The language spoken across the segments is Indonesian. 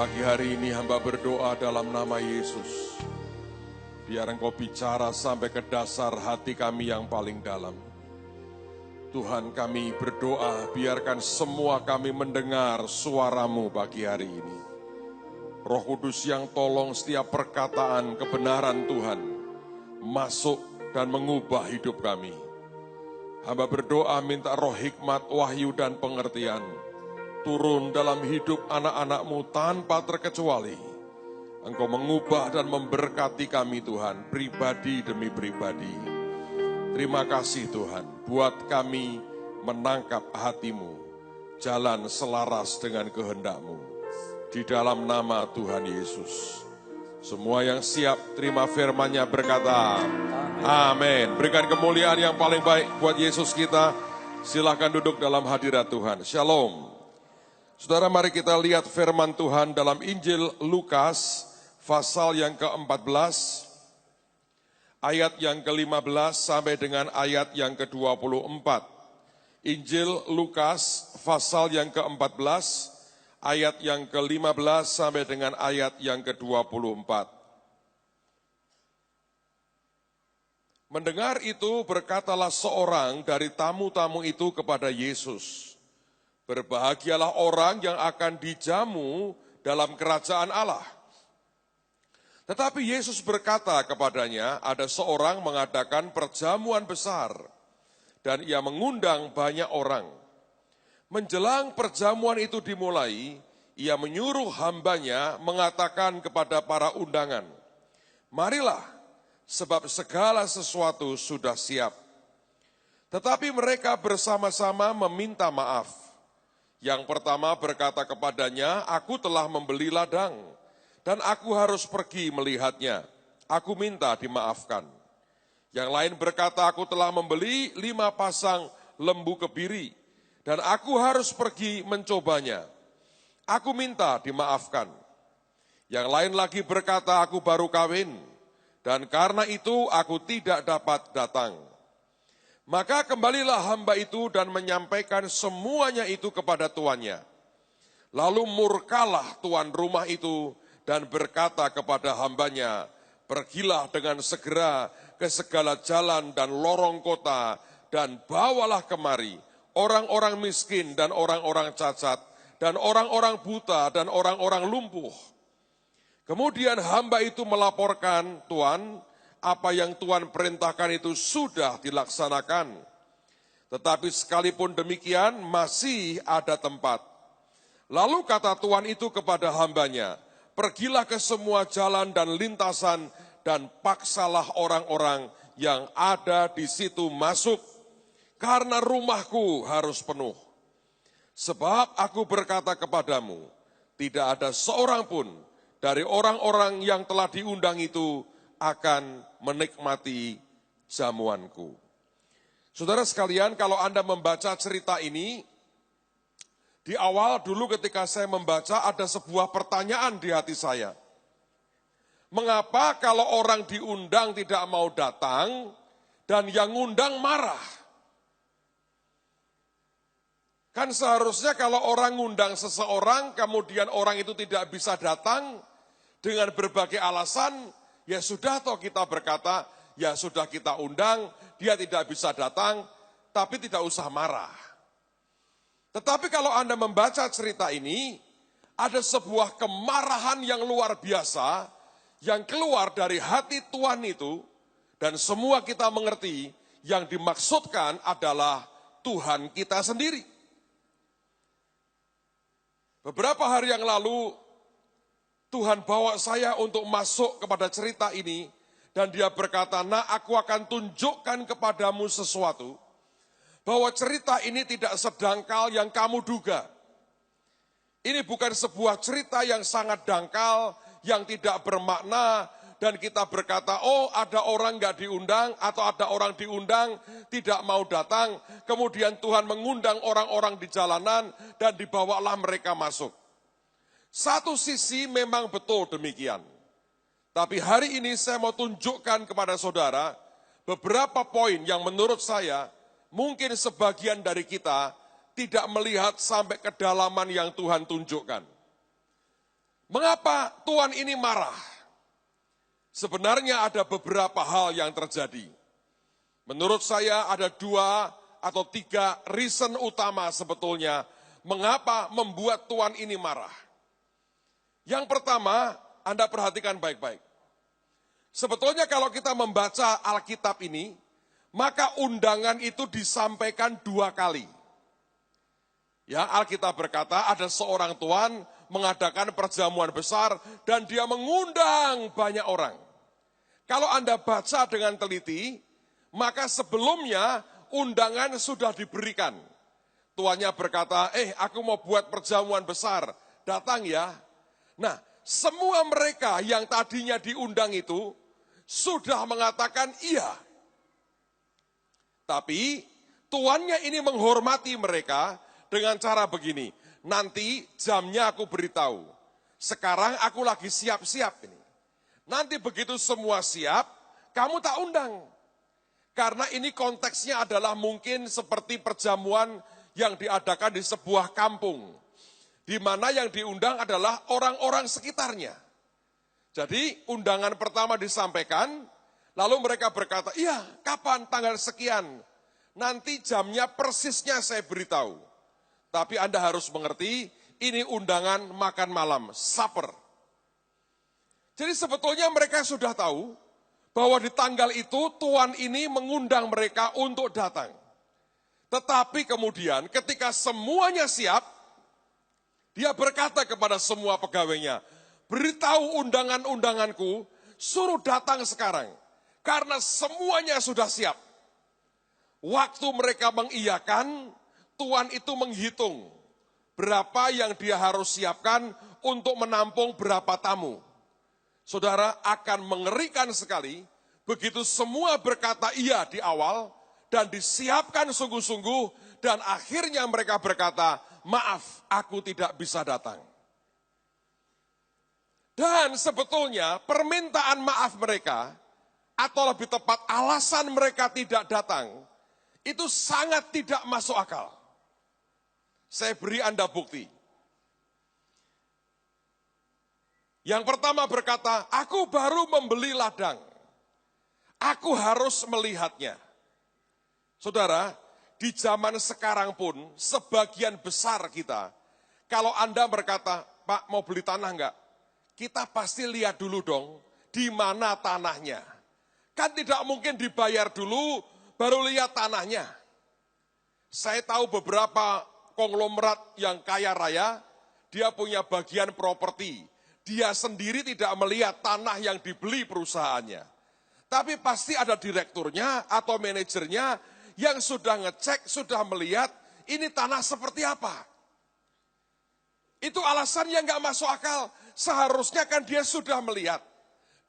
Pagi hari ini hamba berdoa dalam nama Yesus. Biar Engkau bicara sampai ke dasar hati kami yang paling dalam. Tuhan, kami berdoa biarkan semua kami mendengar suara-Mu pagi hari ini. Roh Kudus yang tolong setiap perkataan kebenaran Tuhan masuk dan mengubah hidup kami. Hamba berdoa minta roh hikmat, wahyu dan pengertian turun dalam hidup anak-anak-Mu tanpa terkecuali. Engkau mengubah dan memberkati kami Tuhan, pribadi demi pribadi. Terima kasih Tuhan, buat kami menangkap hati-Mu, jalan selaras dengan kehendak-Mu. Di dalam nama Tuhan Yesus. Semua yang siap terima firman-Nya berkata, amin. Berikan kemuliaan yang paling baik buat Yesus kita. Silakan duduk dalam hadirat Tuhan. Shalom. Saudara, mari kita lihat firman Tuhan dalam Injil Lukas, pasal yang ke-14, ayat yang ke-15 sampai dengan ayat yang ke-24. Injil Lukas, pasal yang ke-14, ayat yang ke-15 sampai dengan ayat yang ke-24. Mendengar itu, berkatalah seorang dari tamu-tamu itu kepada Yesus, berbahagialah orang yang akan dijamu dalam kerajaan Allah. Tetapi Yesus berkata kepadanya, ada seorang mengadakan perjamuan besar, dan ia mengundang banyak orang. Menjelang perjamuan itu dimulai, ia menyuruh hambanya mengatakan kepada para undangan, marilah, sebab segala sesuatu sudah siap. Tetapi mereka bersama-sama meminta maaf. Yang pertama berkata kepadanya, aku telah membeli ladang, dan aku harus pergi melihatnya. Aku minta dimaafkan. Yang lain berkata, aku telah membeli 5 pasang lembu kebiri, dan aku harus pergi mencobanya. Aku minta dimaafkan. Yang lain lagi berkata, aku baru kawin, dan karena itu aku tidak dapat datang. Maka kembalilah hamba itu dan menyampaikan semuanya itu kepada tuannya. Lalu murkalah tuan rumah itu dan berkata kepada hambanya, pergilah dengan segera ke segala jalan dan lorong kota dan bawalah kemari orang-orang miskin dan orang-orang cacat dan orang-orang buta dan orang-orang lumpuh. Kemudian hamba itu melaporkan, Tuan, apa yang Tuhan perintahkan itu sudah dilaksanakan. Tetapi sekalipun demikian masih ada tempat. Lalu kata Tuhan itu kepada hambanya, pergilah ke semua jalan dan lintasan dan paksalah orang-orang yang ada di situ masuk, karena rumahku harus penuh. Sebab aku berkata kepadamu, tidak ada seorang pun dari orang-orang yang telah diundang itu akan menikmati jamuanku. Saudara sekalian, kalau Anda membaca cerita ini, di awal dulu ketika saya membaca ada sebuah pertanyaan di hati saya. Mengapa kalau orang diundang tidak mau datang dan yang ngundang marah? Kan seharusnya kalau orang ngundang seseorang, kemudian orang itu tidak bisa datang dengan berbagai alasan, ya sudah toh kita berkata, ya sudah kita undang, dia tidak bisa datang, tapi tidak usah marah. Tetapi kalau Anda membaca cerita ini, ada sebuah kemarahan yang luar biasa, yang keluar dari hati Tuhan itu, dan semua kita mengerti, yang dimaksudkan adalah Tuhan kita sendiri. Beberapa hari yang lalu, Tuhan bawa saya untuk masuk kepada cerita ini, dan dia berkata, nah aku akan tunjukkan kepadamu sesuatu, bahwa cerita ini tidak sedangkal yang kamu duga. Ini bukan sebuah cerita yang sangat dangkal, yang tidak bermakna, dan kita berkata, oh ada orang nggak diundang, atau ada orang diundang, tidak mau datang, kemudian Tuhan mengundang orang-orang di jalanan, dan dibawalah mereka masuk. Satu sisi memang betul demikian. Tapi hari ini saya mau tunjukkan kepada saudara beberapa poin yang menurut saya mungkin sebagian dari kita tidak melihat sampai kedalaman yang Tuhan tunjukkan. Mengapa Tuhan ini marah? Sebenarnya ada beberapa hal yang terjadi. Menurut saya ada 2 atau 3 reason utama sebetulnya mengapa membuat Tuhan ini marah. Yang pertama, Anda perhatikan baik-baik. Sebetulnya kalau kita membaca Alkitab ini, maka undangan itu disampaikan 2 kali. Ya, Alkitab berkata ada seorang tuan mengadakan perjamuan besar dan dia mengundang banyak orang. Kalau Anda baca dengan teliti, maka sebelumnya undangan sudah diberikan. Tuannya berkata, aku mau buat perjamuan besar, datang ya. Nah, semua mereka yang tadinya diundang itu sudah mengatakan iya. Tapi tuannya ini menghormati mereka dengan cara begini, nanti jamnya aku beritahu. Sekarang aku lagi siap-siap ini. Nanti begitu semua siap, kamu tak undang. Karena ini konteksnya adalah mungkin seperti perjamuan yang diadakan di sebuah kampung. Di mana yang diundang adalah orang-orang sekitarnya. Jadi undangan pertama disampaikan, lalu mereka berkata, iya kapan tanggal sekian, nanti jamnya persisnya saya beritahu. Tapi Anda harus mengerti, ini undangan makan malam, supper. Jadi sebetulnya mereka sudah tahu bahwa di tanggal itu Tuhan ini mengundang mereka untuk datang. Tetapi kemudian ketika semuanya siap, dia berkata kepada semua pegawainya, beritahu undangan-undanganku, suruh datang sekarang. Karena semuanya sudah siap. Waktu mereka mengiyakan, Tuhan itu menghitung berapa yang dia harus siapkan untuk menampung berapa tamu. Saudara, akan mengerikan sekali, begitu semua berkata iya di awal, dan disiapkan sungguh-sungguh, dan akhirnya mereka berkata, maaf, aku tidak bisa datang. Dan sebetulnya permintaan maaf mereka, atau lebih tepat alasan mereka tidak datang, itu sangat tidak masuk akal. Saya beri Anda bukti. Yang pertama berkata, aku baru membeli ladang. Aku harus melihatnya. Saudara, di zaman sekarang pun sebagian besar kita, kalau Anda berkata, Pak mau beli tanah enggak? Kita pasti lihat dulu dong, di mana tanahnya. Kan tidak mungkin dibayar dulu, baru lihat tanahnya. Saya tahu beberapa konglomerat yang kaya raya, dia punya bagian properti. Dia sendiri tidak melihat tanah yang dibeli perusahaannya. Tapi pasti ada direkturnya atau manajernya yang sudah ngecek, sudah melihat ini tanah seperti apa. Itu alasan yang nggak masuk akal. Seharusnya kan dia sudah melihat.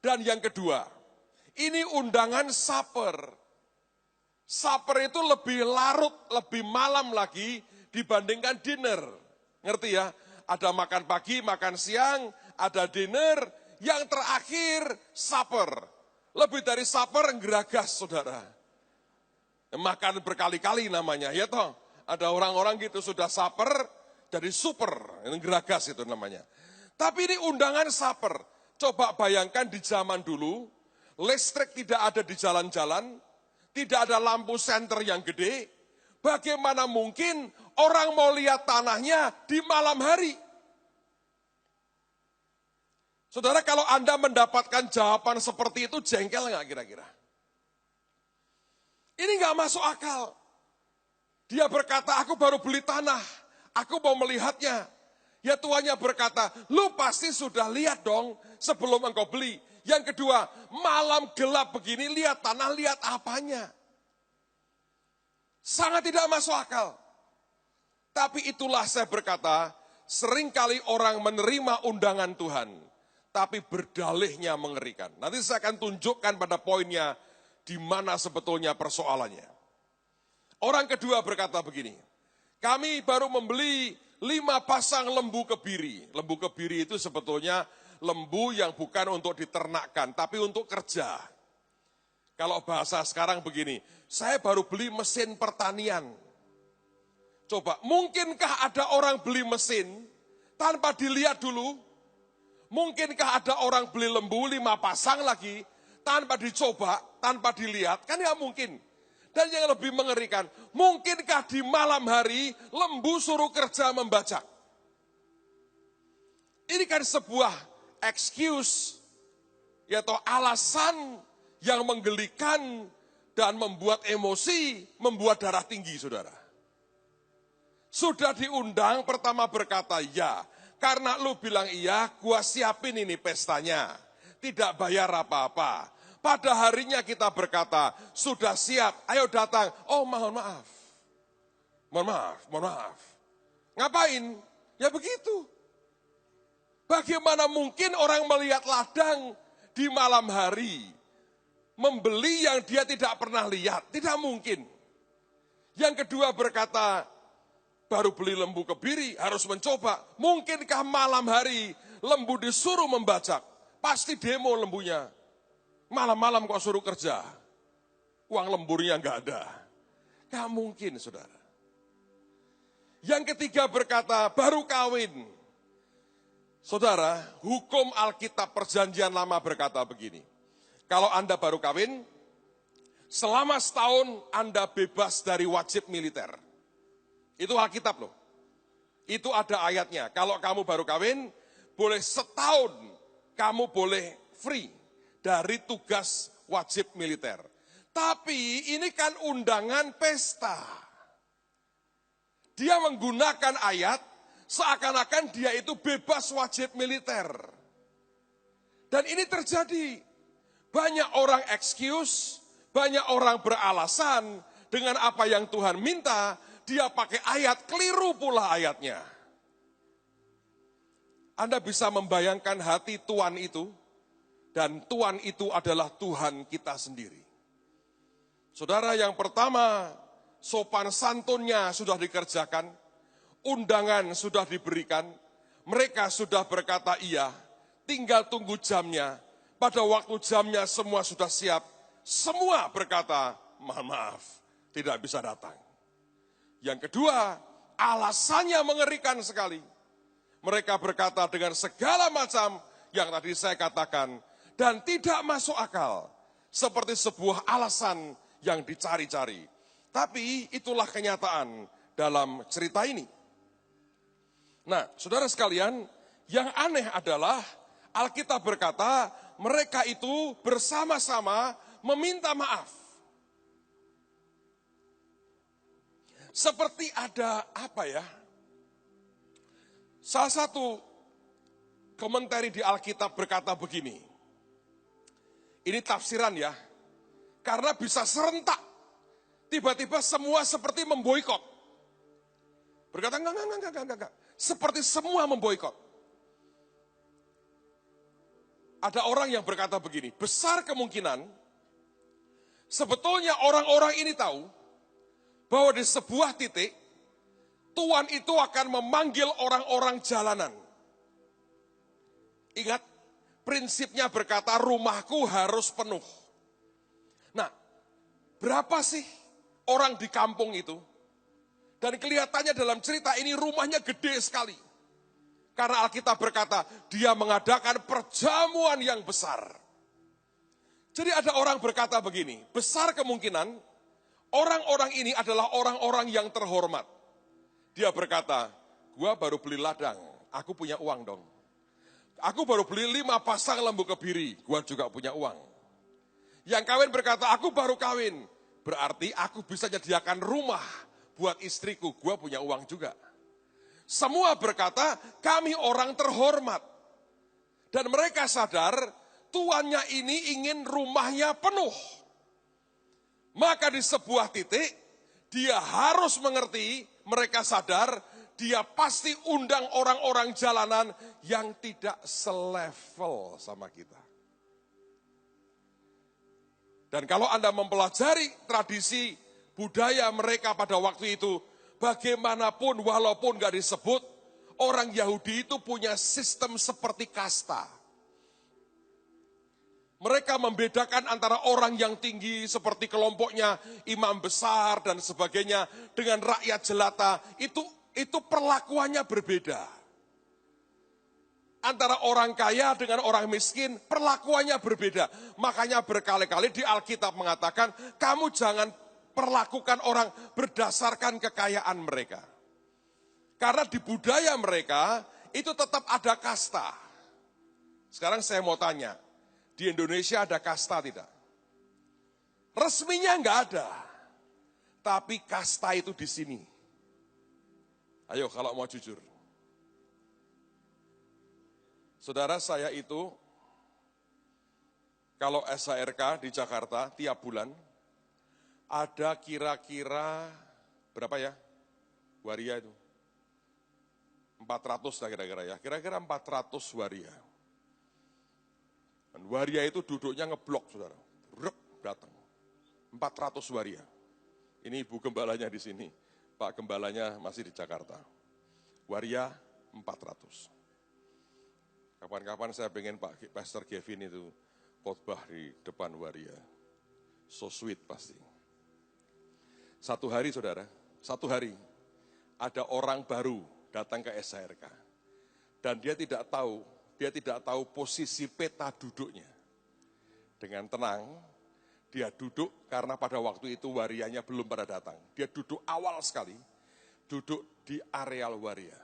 Dan yang kedua, ini undangan supper. Supper itu lebih larut, lebih malam lagi dibandingkan dinner. Ngerti ya? Ada makan pagi, makan siang, ada dinner, yang terakhir supper. Lebih dari supper, geragas saudara. Makan berkali-kali namanya, ya toh. Ada orang-orang gitu sudah supper, jadi super, geragas itu namanya. Tapi ini undangan supper. Coba bayangkan di zaman dulu, listrik tidak ada di jalan-jalan, tidak ada lampu senter yang gede, bagaimana mungkin orang mau lihat tanahnya di malam hari? Saudara, kalau Anda mendapatkan jawaban seperti itu, jengkel nggak kira-kira? Ini nggak masuk akal. Dia berkata, aku baru beli tanah, aku mau melihatnya. Ya tuannya berkata, lu pasti sudah lihat dong sebelum engkau beli. Yang kedua, malam gelap begini, lihat tanah, lihat apanya. Sangat tidak masuk akal. Tapi itulah saya berkata, seringkali orang menerima undangan Tuhan, tapi berdalihnya mengerikan. Nanti saya akan tunjukkan pada poinnya di mana sebetulnya persoalannya. Orang kedua berkata begini, kami baru membeli 5 pasang lembu kebiri. Lembu kebiri itu sebetulnya lembu yang bukan untuk diternakkan, tapi untuk kerja. Kalau bahasa sekarang begini, saya baru beli mesin pertanian. Coba, mungkinkah ada orang beli mesin tanpa dilihat dulu? Mungkinkah ada orang beli lembu 5 pasang lagi, tanpa dicoba, tanpa dilihat? Kan ya mungkin. Dan yang lebih mengerikan, mungkinkah di malam hari lembu suruh kerja membajak? Ini kan sebuah excuse, yaitu alasan yang menggelikan dan membuat emosi, membuat darah tinggi, saudara. Sudah diundang, pertama berkata, ya, karena lu bilang iya, gua siapin ini pestanya. Tidak bayar apa-apa. Pada harinya kita berkata, sudah siap, ayo datang. Oh, mohon maaf. Mohon maaf. Ngapain? Ya begitu. Bagaimana mungkin orang melihat ladang di malam hari, membeli yang dia tidak pernah lihat? Tidak mungkin. Yang kedua berkata, baru beli lembu kebiri, harus mencoba. Mungkinkah malam hari lembu disuruh membajak? Pasti demo lembunya. Malam-malam kok suruh kerja. Uang lemburnya enggak ada. Enggak mungkin, saudara. Yang ketiga berkata, baru kawin. Saudara, hukum Alkitab Perjanjian Lama berkata begini. Kalau Anda baru kawin, selama setahun Anda bebas dari wajib militer. Itu Alkitab loh. Itu ada ayatnya. Kalau kamu baru kawin, boleh setahun kamu boleh free dari tugas wajib militer. Tapi ini kan undangan pesta. Dia menggunakan ayat seakan-akan dia itu bebas wajib militer. Dan ini terjadi. Banyak orang excuse, banyak orang beralasan dengan apa yang Tuhan minta, dia pakai ayat, keliru pula ayatnya. Anda bisa membayangkan hati Tuhan itu, dan Tuhan itu adalah Tuhan kita sendiri. Saudara, yang pertama, sopan santunnya sudah dikerjakan, undangan sudah diberikan, mereka sudah berkata iya, tinggal tunggu jamnya. Pada waktu jamnya semua sudah siap, semua berkata, mohon maaf, tidak bisa datang. Yang kedua, alasannya mengerikan sekali. Mereka berkata dengan segala macam yang tadi saya katakan, dan tidak masuk akal, seperti sebuah alasan yang dicari-cari. Tapi itulah kenyataan dalam cerita ini. Nah, saudara sekalian, yang aneh adalah Alkitab berkata, mereka itu bersama-sama meminta maaf. Seperti ada apa ya? Salah satu komentar di Alkitab berkata begini. Ini tafsiran ya. Karena bisa serentak. Tiba-tiba semua seperti memboikot. Berkata enggak. Seperti semua memboikot. Ada orang yang berkata begini, besar kemungkinan sebetulnya orang-orang ini tahu bahwa di sebuah titik Tuhan itu akan memanggil orang-orang jalanan. Ingat, prinsipnya berkata rumahku harus penuh. Nah, berapa sih orang di kampung itu? Dan kelihatannya dalam cerita ini rumahnya gede sekali. Karena Alkitab berkata, dia mengadakan perjamuan yang besar. Jadi ada orang berkata begini, besar kemungkinan orang-orang ini adalah orang-orang yang terhormat. Dia berkata, gua baru beli ladang, aku punya uang dong. Aku baru beli 5 pasang lembu kebiri, gua juga punya uang. Yang kawin berkata, aku baru kawin, berarti aku bisa menyediakan rumah buat istriku, gua punya uang juga. Semua berkata, kami orang terhormat. Dan mereka sadar, tuannya ini ingin rumahnya penuh. Maka di sebuah titik, dia harus mengerti, mereka sadar, dia pasti undang orang-orang jalanan yang tidak selevel sama kita. Dan kalau Anda mempelajari tradisi budaya mereka pada waktu itu, bagaimanapun walaupun gak disebut, orang Yahudi itu punya sistem seperti kasta. Mereka membedakan antara orang yang tinggi seperti kelompoknya imam besar dan sebagainya dengan rakyat jelata. Itu perlakuannya berbeda. Antara orang kaya dengan orang miskin, perlakuannya berbeda. Makanya berkali-kali di Alkitab mengatakan, kamu jangan perlakukan orang berdasarkan kekayaan mereka. Karena di budaya mereka, itu tetap ada kasta. Sekarang saya mau tanya, di Indonesia ada kasta tidak? Resminya enggak ada. Tapi kasta itu di sini. Ayo kalau mau jujur. Saudara, saya itu kalau SHRK di Jakarta tiap bulan ada kira-kira berapa ya? Waria itu. 400 lah kira-kira ya. Kira-kira 400 waria. Dan waria itu duduknya ngeblok, saudara. Rep, datang. 400 waria. Ini ibu gembalanya di sini. Pak gembalanya masih di Jakarta. Waria 400. Kapan-kapan saya pengen Pak Pastor Kevin itu khotbah di depan waria. So sweet pasti. Satu hari saudara, satu hari ada orang baru datang ke SHRK. Dan dia tidak tahu posisi peta duduknya. Dengan tenang, dia duduk karena pada waktu itu warianya belum pada datang. Dia duduk awal sekali, duduk di areal waria.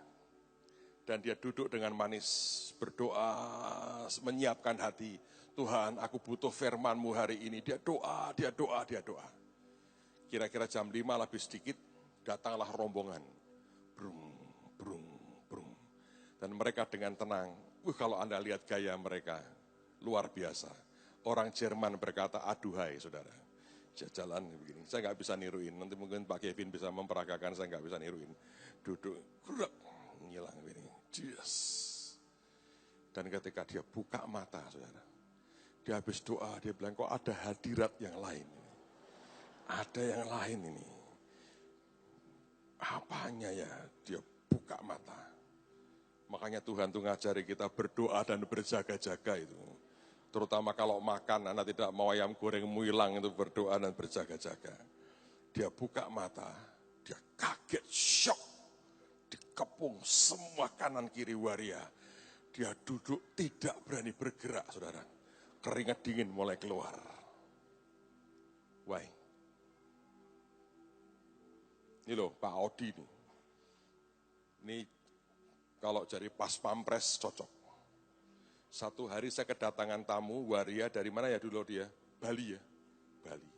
Dan dia duduk dengan manis, berdoa, menyiapkan hati. Tuhan, aku butuh firman-Mu hari ini. Dia doa. Kira-kira jam 5 lebih sedikit, datanglah rombongan. Brung, brung, brung. Dan mereka dengan tenang, kalau Anda lihat gaya mereka, luar biasa. Orang Jerman berkata, aduhai saudara. Jalan begini, saya nggak bisa niruin. Nanti mungkin Pak Kevin bisa memperagakan, saya nggak bisa niruin. Duduk, gerak, ngilang begini. Yes. Dan ketika dia buka mata, saudara, dia habis doa, dia bilang, kok ada hadirat yang lain. Ada yang lain ini. Apanya ya? Dia buka mata. Makanya Tuhan tuh ngajari kita berdoa dan berjaga-jaga itu. Terutama kalau makan, Anda tidak mau ayam goreng muilang itu berdoa dan berjaga-jaga. Dia buka mata, dia kaget, shock. Dikepung semua kanan kiri waria. Dia duduk tidak berani bergerak, saudara. Keringat dingin mulai keluar. Why? Ini loh, Pak Odi nih. Ini kalau jadi pas pampres cocok. Satu hari saya kedatangan tamu waria dari mana ya dulu dia? Bali ya, Bali.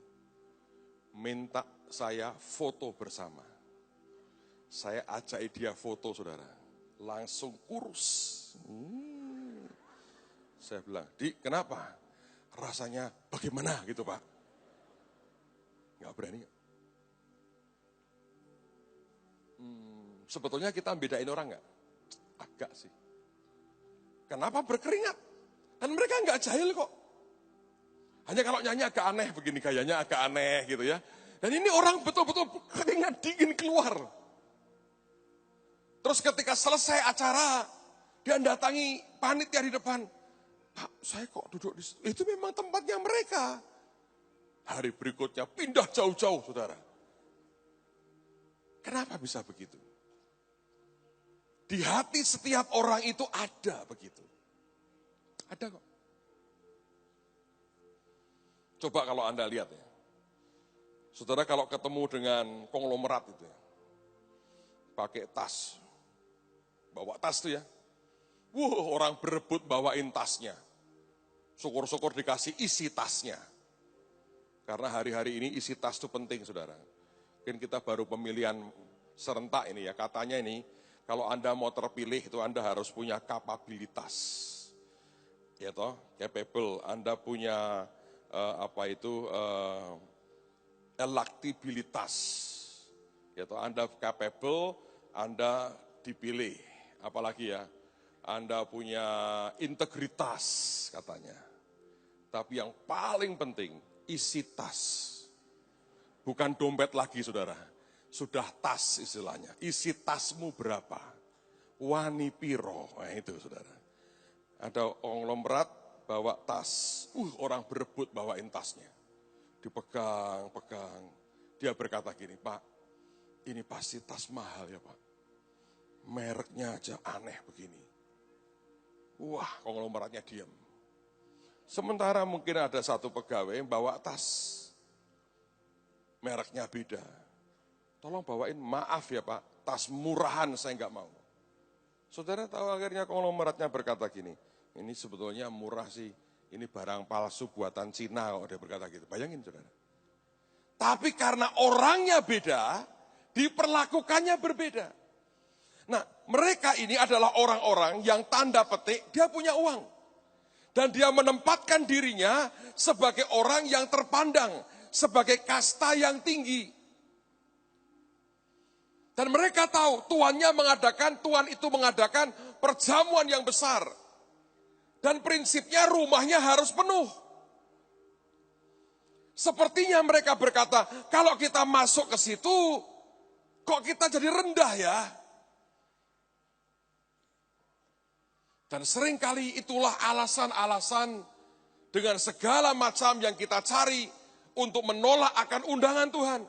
Minta saya foto bersama. Saya ajak dia foto, saudara. Langsung kurus. Saya bilang, Di, kenapa? Rasanya bagaimana gitu, Pak? Nggak berani. Sebetulnya kita bedain orang nggak? Agak sih. Kenapa berkeringat? Dan mereka nggak jahil kok. Hanya kalau nyanyi agak aneh begini, gayanya agak aneh gitu ya. Dan ini orang betul-betul keringat dingin keluar. Terus ketika selesai acara, dia datangi panitia di depan. Pak, saya kok duduk di situ? Itu memang tempatnya mereka. Hari berikutnya pindah jauh-jauh, saudara. Kenapa bisa begitu? Di hati setiap orang itu ada begitu. Ada kok. Coba kalau Anda lihat ya. Saudara kalau ketemu dengan konglomerat itu ya. Pakai tas. Bawa tas tuh ya. Orang berebut bawain tasnya. Syukur-syukur dikasih isi tasnya. Karena hari-hari ini isi tas itu penting, saudara. Mungkin kita baru pemilihan serentak ini ya. Katanya ini, kalau Anda mau terpilih itu Anda harus punya kapabilitas. Ya toh, capable. Anda punya electabilitas. Ya toh, Anda capable, Anda dipilih. Apalagi ya, Anda punya integritas katanya. Tapi yang paling penting, isi tas. Bukan dompet lagi, saudara. Sudah tas istilahnya. Isi tasmu berapa? Wani piro. Nah itu, saudara. Ada konglomerat bawa tas. Orang berebut bawain tasnya. Dipegang. Dia berkata gini, Pak, ini pasti tas mahal ya Pak. Mereknya aja aneh begini. Wah, konglomeratnya diam. Sementara mungkin ada satu pegawai yang bawa tas, mereknya beda. Tolong bawain, maaf ya Pak, tas murahan saya nggak mau. Saudara tahu akhirnya konglomeratnya berkata gini, ini sebetulnya murah sih, ini barang palsu buatan Cina kalau dia berkata gitu. Bayangin saudara. Tapi karena orangnya beda, diperlakukannya berbeda. Nah, mereka ini adalah orang-orang yang tanda petik, dia punya uang. Dan dia menempatkan dirinya sebagai orang yang terpandang, sebagai kasta yang tinggi. Dan mereka tahu Tuhan itu mengadakan perjamuan yang besar. Dan prinsipnya rumahnya harus penuh. Sepertinya mereka berkata, kalau kita masuk ke situ, kok kita jadi rendah ya? Dan seringkali itulah alasan-alasan dengan segala macam yang kita cari untuk menolak akan undangan Tuhan.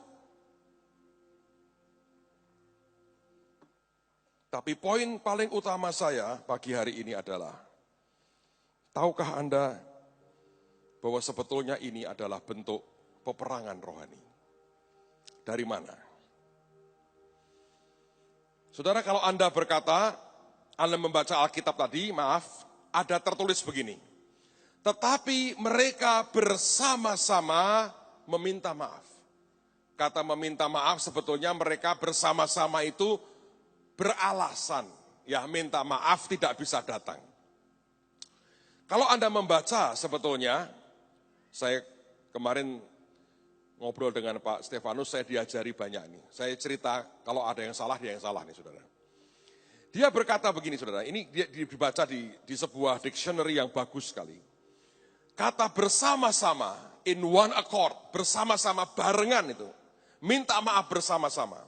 Tapi poin paling utama saya pagi hari ini adalah, tahukah Anda bahwa sebetulnya ini adalah bentuk peperangan rohani? Dari mana? Saudara, kalau Anda berkata, Anda membaca Alkitab tadi, maaf, ada tertulis begini. Tetapi mereka bersama-sama meminta maaf. Kata meminta maaf sebetulnya mereka bersama-sama itu beralasan. Ya, minta maaf tidak bisa datang. Kalau Anda membaca sebetulnya, saya kemarin ngobrol dengan Pak Stefanus, saya diajari banyak nih. Saya cerita kalau ada yang salah, dia yang salah nih saudara. Dia berkata begini saudara, ini dibaca di sebuah dictionary yang bagus sekali. Kata bersama-sama, in one accord, bersama-sama barengan itu. Minta maaf bersama-sama.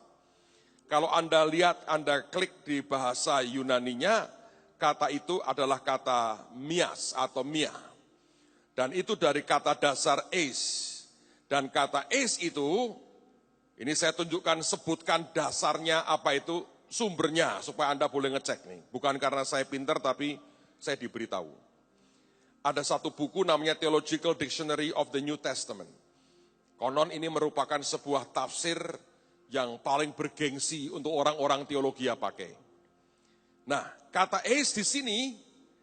Kalau Anda lihat, Anda klik di bahasa Yunaninya, kata itu adalah kata mias atau mia. Dan itu dari kata dasar eis. Dan kata eis itu, ini saya tunjukkan, sebutkan dasarnya apa itu, sumbernya, supaya Anda boleh ngecek nih. Bukan karena saya pintar, tapi saya diberitahu. Ada satu buku namanya Theological Dictionary of the New Testament. Konon ini merupakan sebuah tafsir yang paling bergengsi untuk orang-orang teologi yang pakai. Nah, kata eis di sini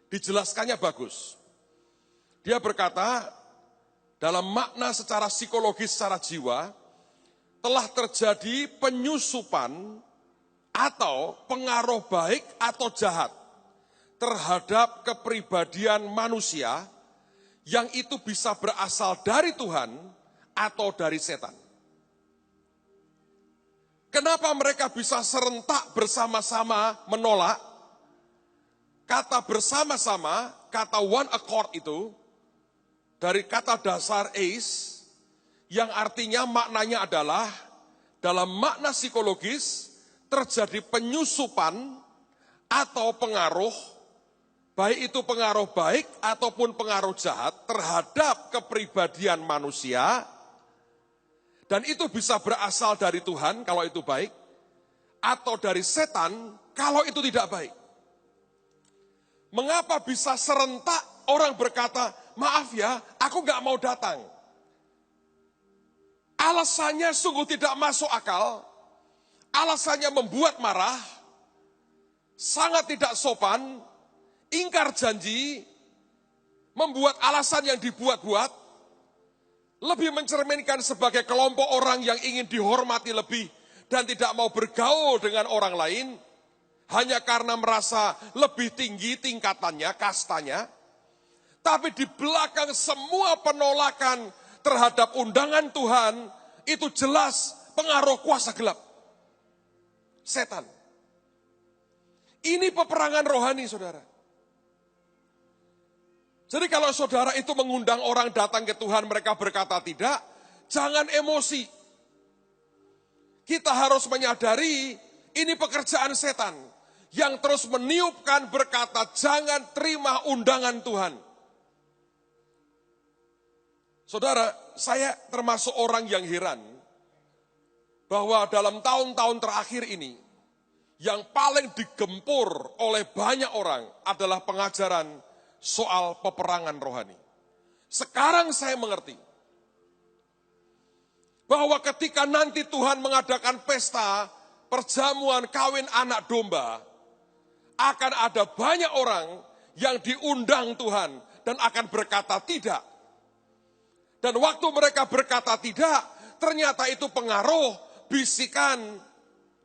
dijelaskannya bagus. Dia berkata, dalam makna secara psikologis, secara jiwa, telah terjadi penyusupan atau pengaruh baik atau jahat terhadap kepribadian manusia yang itu bisa berasal dari Tuhan atau dari setan. Kenapa mereka bisa serentak bersama-sama menolak? Kata bersama-sama, kata one accord itu, dari kata dasar eis, yang artinya maknanya adalah, dalam makna psikologis, terjadi penyusupan atau pengaruh, baik itu pengaruh baik ataupun pengaruh jahat terhadap kepribadian manusia, dan itu bisa berasal dari Tuhan kalau itu baik, atau dari setan kalau itu tidak baik. Mengapa bisa serentak orang berkata, maaf ya, aku nggak mau datang. Alasannya sungguh tidak masuk akal. Alasannya membuat marah, sangat tidak sopan, ingkar janji, membuat alasan yang dibuat-buat, lebih mencerminkan sebagai kelompok orang yang ingin dihormati lebih dan tidak mau bergaul dengan orang lain, hanya karena merasa lebih tinggi tingkatannya, kastanya. Tapi di belakang semua penolakan terhadap undangan Tuhan, itu jelas pengaruh kuasa gelap. Setan. Ini peperangan rohani, saudara. Jadi kalau saudara itu mengundang orang datang ke Tuhan, mereka berkata tidak, jangan emosi. Kita harus menyadari ini pekerjaan setan yang terus meniupkan berkata, jangan terima undangan Tuhan. Saudara, saya termasuk orang yang heran bahwa dalam tahun-tahun terakhir ini, yang paling digempur oleh banyak orang adalah pengajaran soal peperangan rohani. Sekarang saya mengerti bahwa ketika nanti Tuhan mengadakan pesta perjamuan kawin anak domba, akan ada banyak orang yang diundang Tuhan dan akan berkata tidak. Dan waktu mereka berkata tidak, ternyata itu pengaruh, bisikan,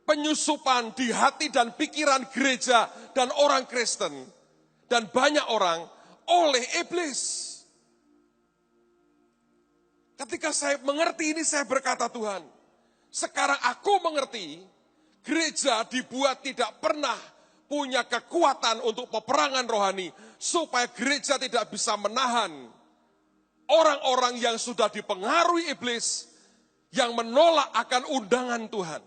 penyusupan di hati dan pikiran gereja dan orang Kristen. Dan banyak orang oleh iblis. Ketika saya mengerti ini, saya berkata, Tuhan, sekarang aku mengerti, gereja dibuat tidak pernah punya kekuatan untuk peperangan rohani, supaya gereja tidak bisa menahan orang-orang yang sudah dipengaruhi iblis, yang menolak akan undangan Tuhan.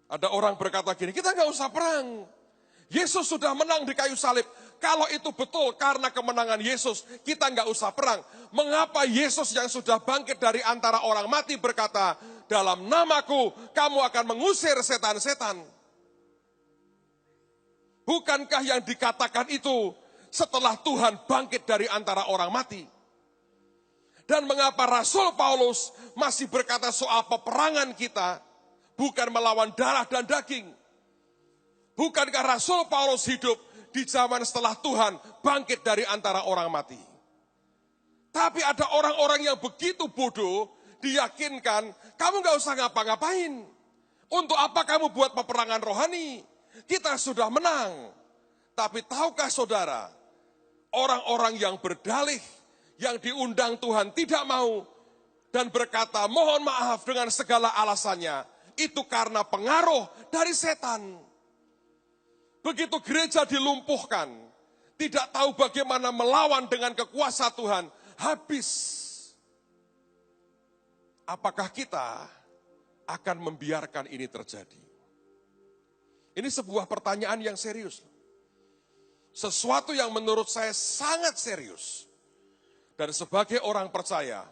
Ada orang berkata gini, kita nggak usah perang. Yesus sudah menang di kayu salib. Kalau itu betul karena kemenangan Yesus, kita nggak usah perang. Mengapa Yesus yang sudah bangkit dari antara orang mati berkata, dalam namaku kamu akan mengusir setan-setan? Bukankah yang dikatakan itu setelah Tuhan bangkit dari antara orang mati? Dan mengapa Rasul Paulus masih berkata soal peperangan kita bukan melawan darah dan daging? Bukankah Rasul Paulus hidup di zaman setelah Tuhan bangkit dari antara orang mati? Tapi ada orang-orang yang begitu bodoh, diyakinkan, kamu gak usah ngapa-ngapain. Untuk apa kamu buat peperangan rohani? Kita sudah menang. Tapi tahukah saudara, orang-orang yang berdalih, yang diundang Tuhan tidak mau, dan berkata, mohon maaf dengan segala alasannya, itu karena pengaruh dari setan. Begitu gereja dilumpuhkan, tidak tahu bagaimana melawan dengan kekuasaan Tuhan, habis. Apakah kita akan membiarkan ini terjadi? Ini sebuah pertanyaan yang serius. Sesuatu yang menurut saya sangat serius. Dan sebagai orang percaya,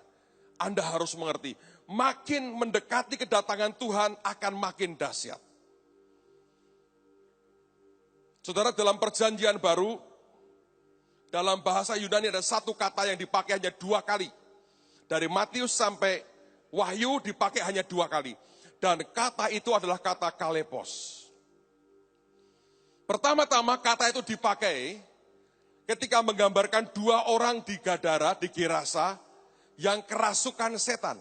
Anda harus mengerti, makin mendekati kedatangan Tuhan akan makin dahsyat. Saudara, dalam perjanjian baru, dalam bahasa Yunani ada satu kata yang dipakai hanya 2 kali. Dari Matius sampai Wahyu dipakai hanya 2 kali. Dan kata itu adalah kata kalepos. Pertama-tama kata itu dipakai ketika menggambarkan 2 orang di Gadara, di Gerasa, yang kerasukan setan.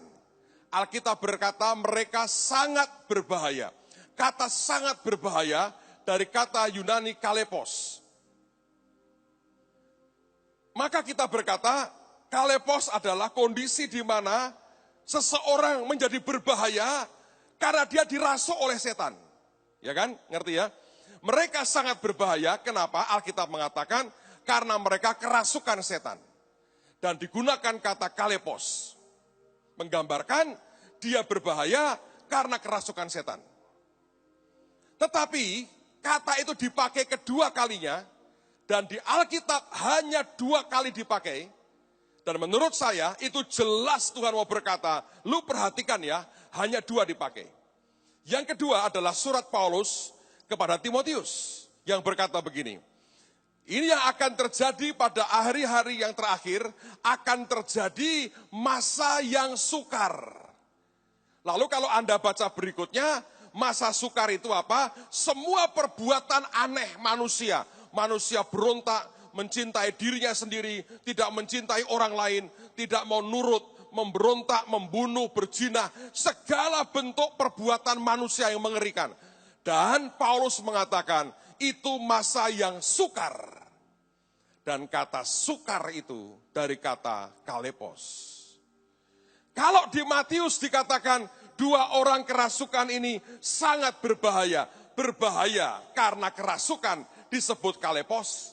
Alkitab berkata mereka sangat berbahaya. Kata sangat berbahaya dari kata Yunani kalepos. Maka kita berkata, kalepos adalah kondisi di mana seseorang menjadi berbahaya karena dia dirasuk oleh setan. Ya kan? Ngerti ya? Mereka sangat berbahaya, kenapa? Alkitab mengatakan, karena mereka kerasukan setan. Dan digunakan kata kalepos. Menggambarkan dia berbahaya karena kerasukan setan. Tetapi kata itu dipakai kedua kalinya, dan di Alkitab hanya 2 kali dipakai, dan menurut saya itu jelas Tuhan mau berkata, lu perhatikan ya, hanya 2 dipakai. Yang kedua adalah surat Paulus kepada Timotius, yang berkata begini, ini yang akan terjadi pada hari-hari yang terakhir, akan terjadi masa yang sukar. Lalu kalau Anda baca berikutnya, masa sukar itu apa? Semua perbuatan aneh manusia. Manusia berontak, mencintai dirinya sendiri, tidak mencintai orang lain, tidak mau nurut, memberontak, membunuh, berzina. Segala bentuk perbuatan manusia yang mengerikan. Dan Paulus mengatakan, itu masa yang sukar. Dan kata sukar itu dari kata kalepos. Kalau di Matius dikatakan, 2 orang kerasukan ini sangat berbahaya. Berbahaya karena kerasukan disebut kalepos.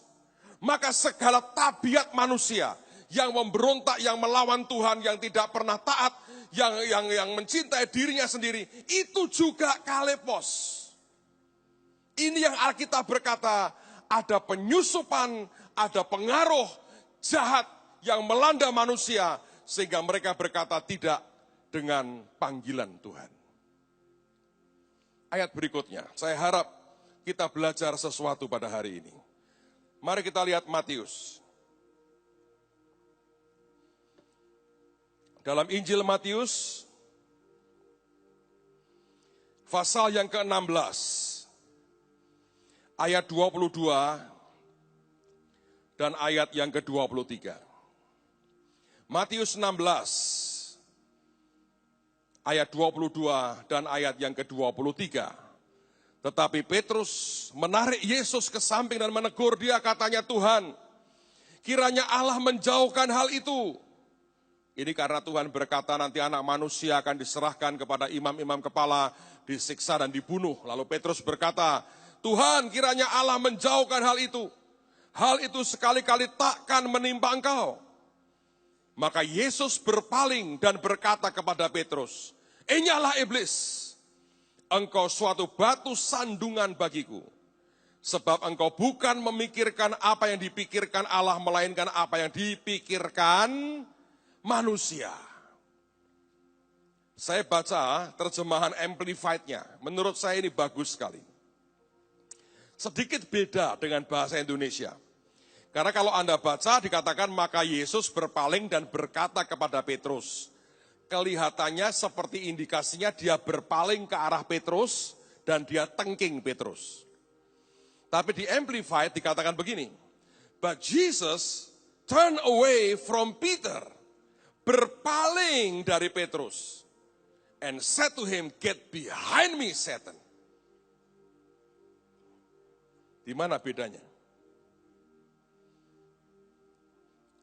Maka segala tabiat manusia yang memberontak, yang melawan Tuhan, yang tidak pernah taat, yang mencintai dirinya sendiri, itu juga kalepos. Ini yang Alkitab berkata, ada penyusupan, ada pengaruh jahat yang melanda manusia, sehingga mereka berkata tidak dengan panggilan Tuhan. ayat berikutnya. Saya harap kita belajar sesuatu pada hari ini. Mari kita lihat Matius. Dalam Injil Matius, pasal yang ke-16, ayat 22 dan ayat yang ke-23. Matius 16, ayat 22 dan ayat yang ke-23. Tetapi Petrus menarik Yesus ke samping dan menegur dia, katanya, Tuhan, kiranya Allah menjauhkan hal itu. Ini karena Tuhan berkata nanti anak manusia akan diserahkan kepada imam-imam kepala, disiksa dan dibunuh. Lalu Petrus berkata, Tuhan, kiranya Allah menjauhkan hal itu. Hal itu sekali-kali takkan menimpa engkau. Maka Yesus berpaling dan berkata kepada Petrus, Enyahlah iblis, engkau suatu batu sandungan bagiku. Sebab engkau bukan memikirkan apa yang dipikirkan Allah, melainkan apa yang dipikirkan manusia. Saya baca terjemahan Amplified-nya, menurut saya ini bagus sekali. Sedikit beda dengan bahasa Indonesia. Karena kalau Anda baca dikatakan maka Yesus berpaling dan berkata kepada Petrus. Kelihatannya seperti indikasinya dia berpaling ke arah Petrus dan dia tengking Petrus. Tapi di Amplified dikatakan begini. But Jesus turned away from Peter. Berpaling dari Petrus. And said to him, get behind me, Satan. Di mana bedanya?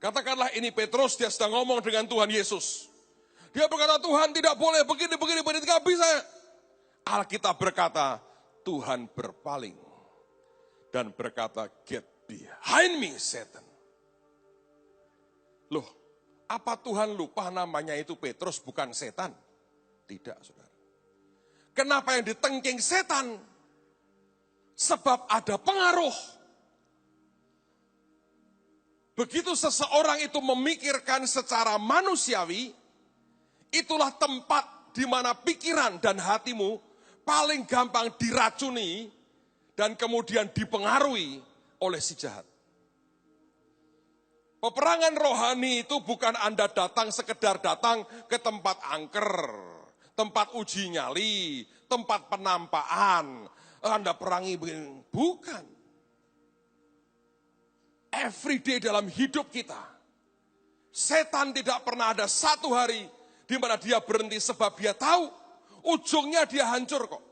Katakanlah ini Petrus, dia sedang ngomong dengan Tuhan Yesus. Dia berkata, Tuhan tidak boleh begini, tidak bisa. Alkitab berkata, Tuhan berpaling. Dan berkata, get behind me, Satan. Loh, apa Tuhan lupa namanya itu Petrus bukan setan? Tidak, saudara. Kenapa yang ditengking setan? Sebab ada pengaruh. Begitu seseorang itu memikirkan secara manusiawi, itulah tempat di mana pikiran dan hatimu paling gampang diracuni dan kemudian dipengaruhi oleh si jahat. Peperangan rohani itu bukan Anda datang sekedar datang ke tempat angker, tempat uji nyali, tempat penampaan, Anda perangi begini. Bukan. Every day dalam hidup kita, setan tidak pernah ada satu hari di mana dia berhenti sebab dia tahu ujungnya dia hancur kok.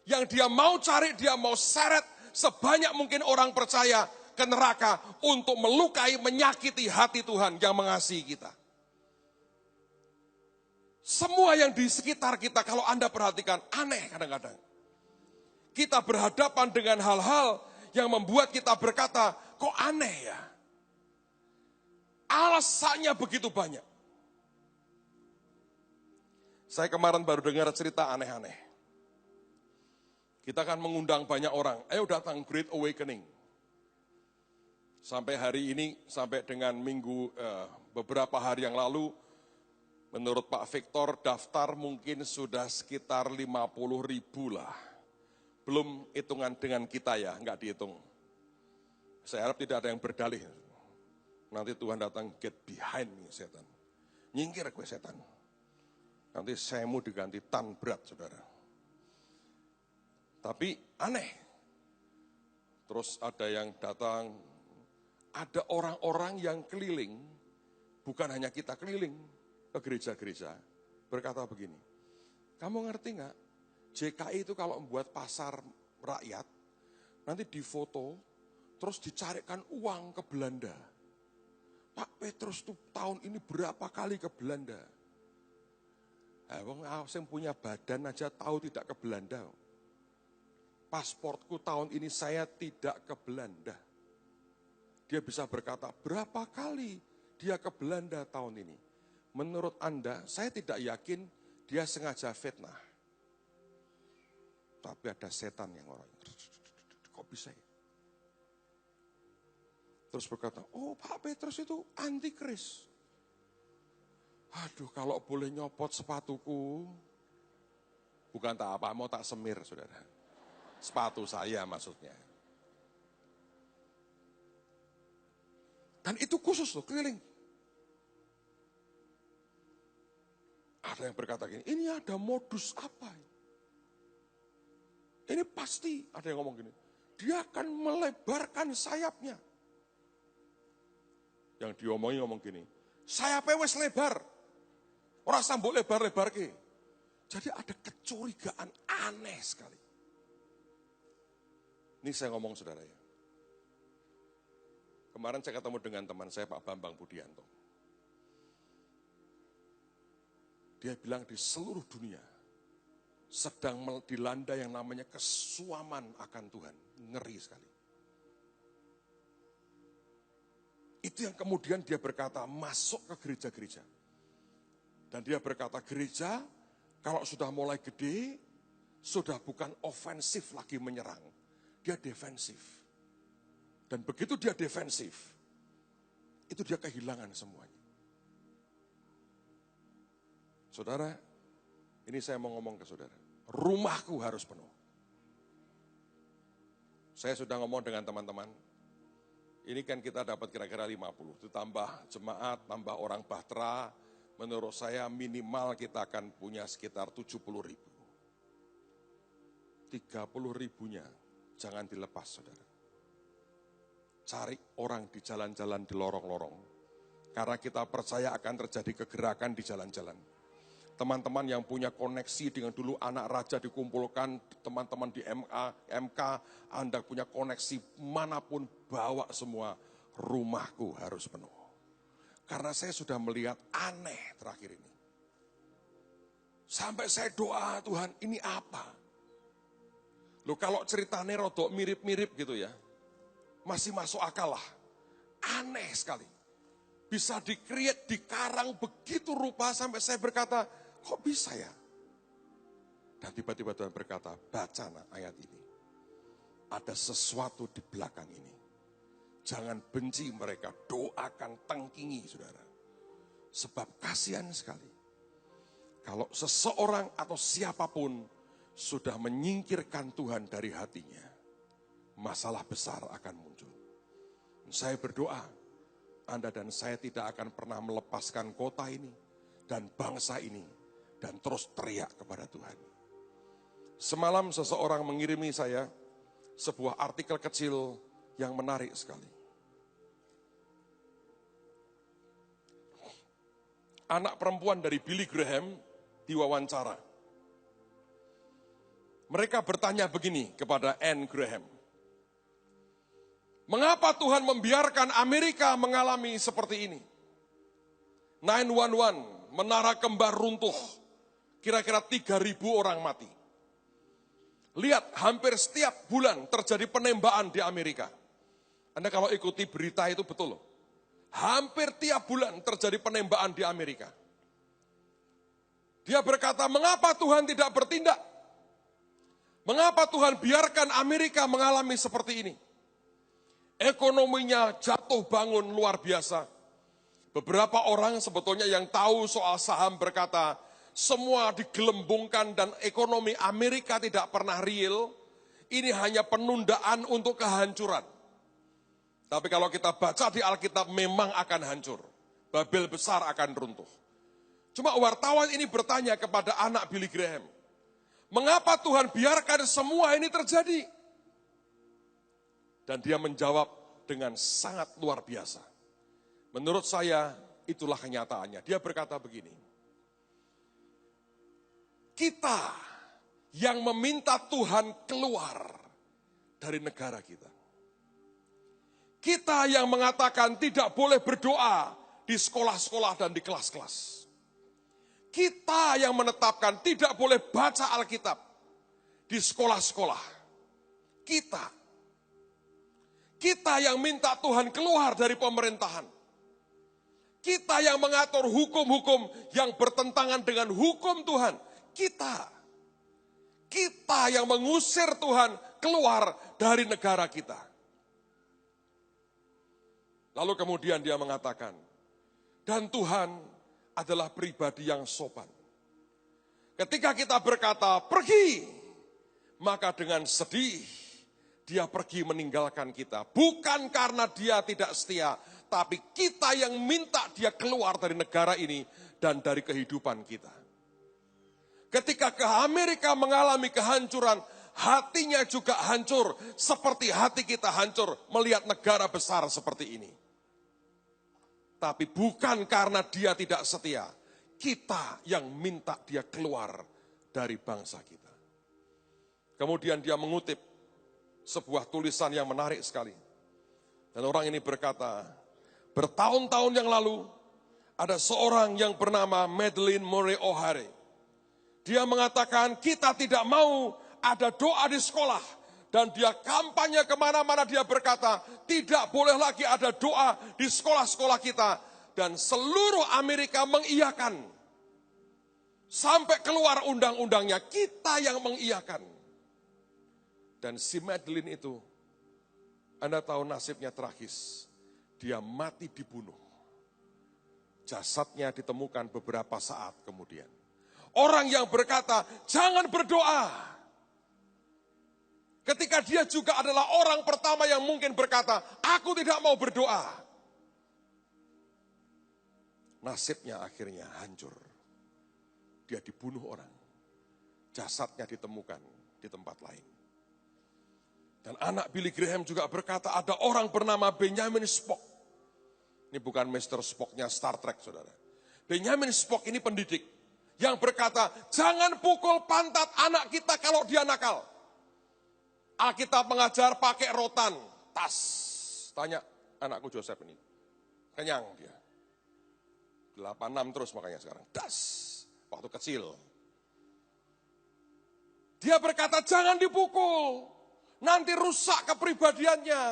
Yang dia mau cari, dia mau seret sebanyak mungkin orang percaya ke neraka untuk melukai, menyakiti hati Tuhan yang mengasihi kita. Semua yang di sekitar kita kalau Anda perhatikan aneh kadang-kadang. Kita berhadapan dengan hal-hal yang membuat kita berkata, kok aneh ya? Alasannya begitu banyak. Saya kemarin baru dengar cerita aneh-aneh. Kita akan mengundang banyak orang, ayo datang Great Awakening. Sampai hari ini, sampai dengan beberapa hari yang lalu, menurut Pak Victor, daftar mungkin sudah sekitar 50.000 lah. Belum hitungan dengan kita ya, enggak dihitung. Saya harap tidak ada yang berdalih. Nanti Tuhan datang, get behind me, setan. Nyingkir gue setan. Nanti semu diganti tan berat, saudara. Tapi aneh. Terus ada yang datang, ada orang-orang yang keliling, bukan hanya kita keliling ke gereja-gereja, berkata begini, kamu ngerti nggak? JKI itu kalau membuat pasar rakyat, nanti difoto, terus dicarikan uang ke Belanda. Pak Petrus tuh tahun ini berapa kali ke Belanda? Wong yang punya badan aja tahu tidak ke Belanda. Pasportku tahun ini saya tidak ke Belanda. Dia bisa berkata, berapa kali dia ke Belanda tahun ini? Menurut Anda, saya tidak yakin dia sengaja fitnah. Tapi ada setan yang orang, kok bisa ya? Terus berkata, oh Pak Petrus itu antikris. Aduh kalau boleh nyopot sepatuku, Bukan tak apa, mau tak semir, saudara. Sepatu saya maksudnya. Dan itu khusus loh, keliling. Ada yang berkata gini, ini ada modus apa? Ini pasti, ada yang ngomong gini, dia akan melebarkan sayapnya. Yang diomongin ngomong gini, sayapnya wes lebar. Orang sambut lebar-lebar ke. Jadi ada kecurigaan aneh sekali. Ini saya ngomong saudara ya. Kemarin saya ketemu dengan teman saya Pak Bambang Budianto. Dia bilang di seluruh dunia sedang dilanda yang namanya kesuaman akan Tuhan. Ngeri sekali. Itu yang kemudian dia berkata masuk ke gereja-gereja. Dan dia berkata gereja kalau sudah mulai gede, sudah bukan ofensif lagi menyerang. Dia defensif. Dan begitu dia defensif, itu dia kehilangan semuanya. Saudara, ini saya mau ngomong ke saudara. Rumahku harus penuh. Saya sudah ngomong dengan teman-teman. Ini kan kita dapat kira-kira 50. Itu tambah jemaat, tambah orang bahtera. Menurut saya minimal kita akan punya sekitar 70.000. 30.000-nya jangan dilepas saudara. Cari orang di jalan-jalan, di lorong-lorong. Karena kita percaya akan terjadi kegerakan di jalan-jalan. Teman-teman yang punya koneksi dengan dulu anak raja dikumpulkan, teman-teman di MK, Anda punya koneksi manapun, bawa semua, rumahku harus penuh. Karena saya sudah melihat aneh terakhir ini. Sampai saya doa, Tuhan ini apa? Loh kalau ceritanya rodok mirip-mirip gitu ya, masih masuk akal lah. Aneh sekali. Bisa di-create, dikarang begitu rupa sampai saya berkata, kok bisa ya? Dan tiba-tiba Tuhan berkata, baca ayat ini. Ada sesuatu di belakang ini. Jangan benci mereka, doakan, tengkingi saudara. Sebab kasihan sekali. Kalau seseorang atau siapapun sudah menyingkirkan Tuhan dari hatinya, masalah besar akan muncul. Saya berdoa, Anda dan saya tidak akan pernah melepaskan kota ini dan bangsa ini dan terus teriak kepada Tuhan. Semalam seseorang mengirimi saya sebuah artikel kecil yang menarik sekali. Anak perempuan dari Billy Graham diwawancara. Mereka bertanya begini kepada Anne Graham. Mengapa Tuhan membiarkan Amerika mengalami seperti ini? 911, menara kembar runtuh. Kira-kira 3.000 orang mati. Lihat, hampir setiap bulan terjadi penembakan di Amerika. Anda kalau ikuti berita itu betul loh. Hampir tiap bulan terjadi penembakan di Amerika. Dia berkata, mengapa Tuhan tidak bertindak? Mengapa Tuhan biarkan Amerika mengalami seperti ini? Ekonominya jatuh bangun luar biasa. Beberapa orang sebetulnya yang tahu soal saham berkata, semua digelembungkan dan ekonomi Amerika tidak pernah real. Ini hanya penundaan untuk kehancuran. Tapi kalau kita baca di Alkitab memang akan hancur. Babel besar akan runtuh. Cuma wartawan ini bertanya kepada anak Billy Graham. Mengapa Tuhan biarkan semua ini terjadi? Dan dia menjawab dengan sangat luar biasa. Menurut saya itulah kenyataannya. Dia berkata begini. Kita yang meminta Tuhan keluar dari negara kita. Kita yang mengatakan tidak boleh berdoa di sekolah-sekolah dan di kelas-kelas. Kita yang menetapkan tidak boleh baca Alkitab di sekolah-sekolah. Kita yang minta Tuhan keluar dari pemerintahan. Kita yang mengatur hukum-hukum yang bertentangan dengan hukum Tuhan. Kita yang mengusir Tuhan keluar dari negara kita. Lalu kemudian dia mengatakan, dan Tuhan adalah pribadi yang sopan. Ketika kita berkata, pergi, maka dengan sedih, dia pergi meninggalkan kita. Bukan karena dia tidak setia, tapi kita yang minta dia keluar dari negara ini dan dari kehidupan kita. Ketika ke Amerika mengalami kehancuran, hatinya juga hancur. Seperti hati kita hancur melihat negara besar seperti ini. Tapi bukan karena dia tidak setia. Kita yang minta dia keluar dari bangsa kita. Kemudian dia mengutip sebuah tulisan yang menarik sekali. Dan orang ini berkata, bertahun-tahun yang lalu ada seorang yang bernama Madeleine Murray O'Hare. Dia mengatakan kita tidak mau ada doa di sekolah. Dan dia kampanye kemana-mana, dia berkata tidak boleh lagi ada doa di sekolah-sekolah kita. Dan seluruh Amerika mengiyakan. Sampai keluar undang-undangnya, kita yang mengiyakan. Dan si Madeleine itu, Anda tahu nasibnya tragis. Dia mati dibunuh. Jasadnya ditemukan beberapa saat kemudian. Orang yang berkata, jangan berdoa. Ketika dia juga adalah orang pertama yang mungkin berkata, aku tidak mau berdoa. Nasibnya akhirnya hancur. Dia dibunuh orang. Jasadnya ditemukan di tempat lain. Dan anak Billy Graham juga berkata, ada orang bernama Benjamin Spock. Ini bukan Mr. Spock-nya Star Trek, saudara. Benjamin Spock ini pendidik. Yang berkata, jangan pukul pantat anak kita kalau dia nakal. Alkitab mengajar pakai rotan, tas. Tanya anakku Joseph ini. Kenyang dia. 86 terus makanya sekarang. Das. Waktu kecil. Dia berkata jangan dipukul. Nanti rusak kepribadiannya.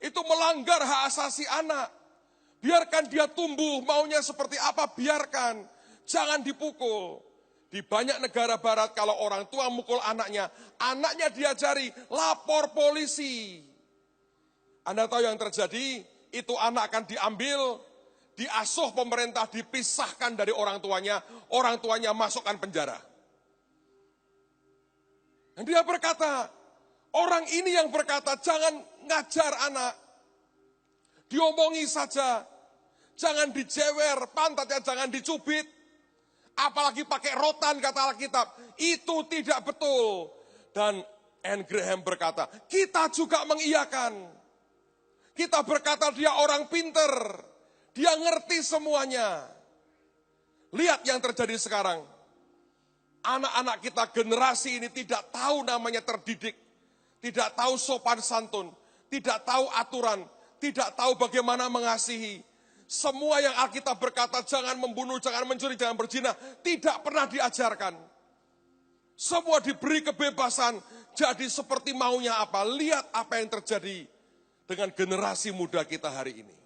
Itu melanggar hak asasi anak. Biarkan dia tumbuh maunya seperti apa, biarkan. Jangan dipukul. Di banyak negara barat kalau orang tua mukul anaknya diajari lapor polisi. Anda tahu yang terjadi? Itu anak akan diambil, diasuh pemerintah, dipisahkan dari orang tuanya masukkan penjara. Dan dia berkata, orang ini yang berkata, jangan ngajar anak, diomongi saja, jangan dijewer, pantatnya jangan dicubit, apalagi pakai rotan kata Alkitab, itu tidak betul. Dan Anne Graham berkata, kita juga mengiyakan, kita berkata dia orang pinter, dia ngerti semuanya. Lihat yang terjadi sekarang. Anak-anak kita generasi ini tidak tahu namanya terdidik. Tidak tahu sopan santun. Tidak tahu aturan. Tidak tahu bagaimana mengasihi. Semua yang Alkitab berkata jangan membunuh, jangan mencuri, jangan berzina. Tidak pernah diajarkan. Semua diberi kebebasan. Jadi seperti maunya apa. Lihat apa yang terjadi dengan generasi muda kita hari ini.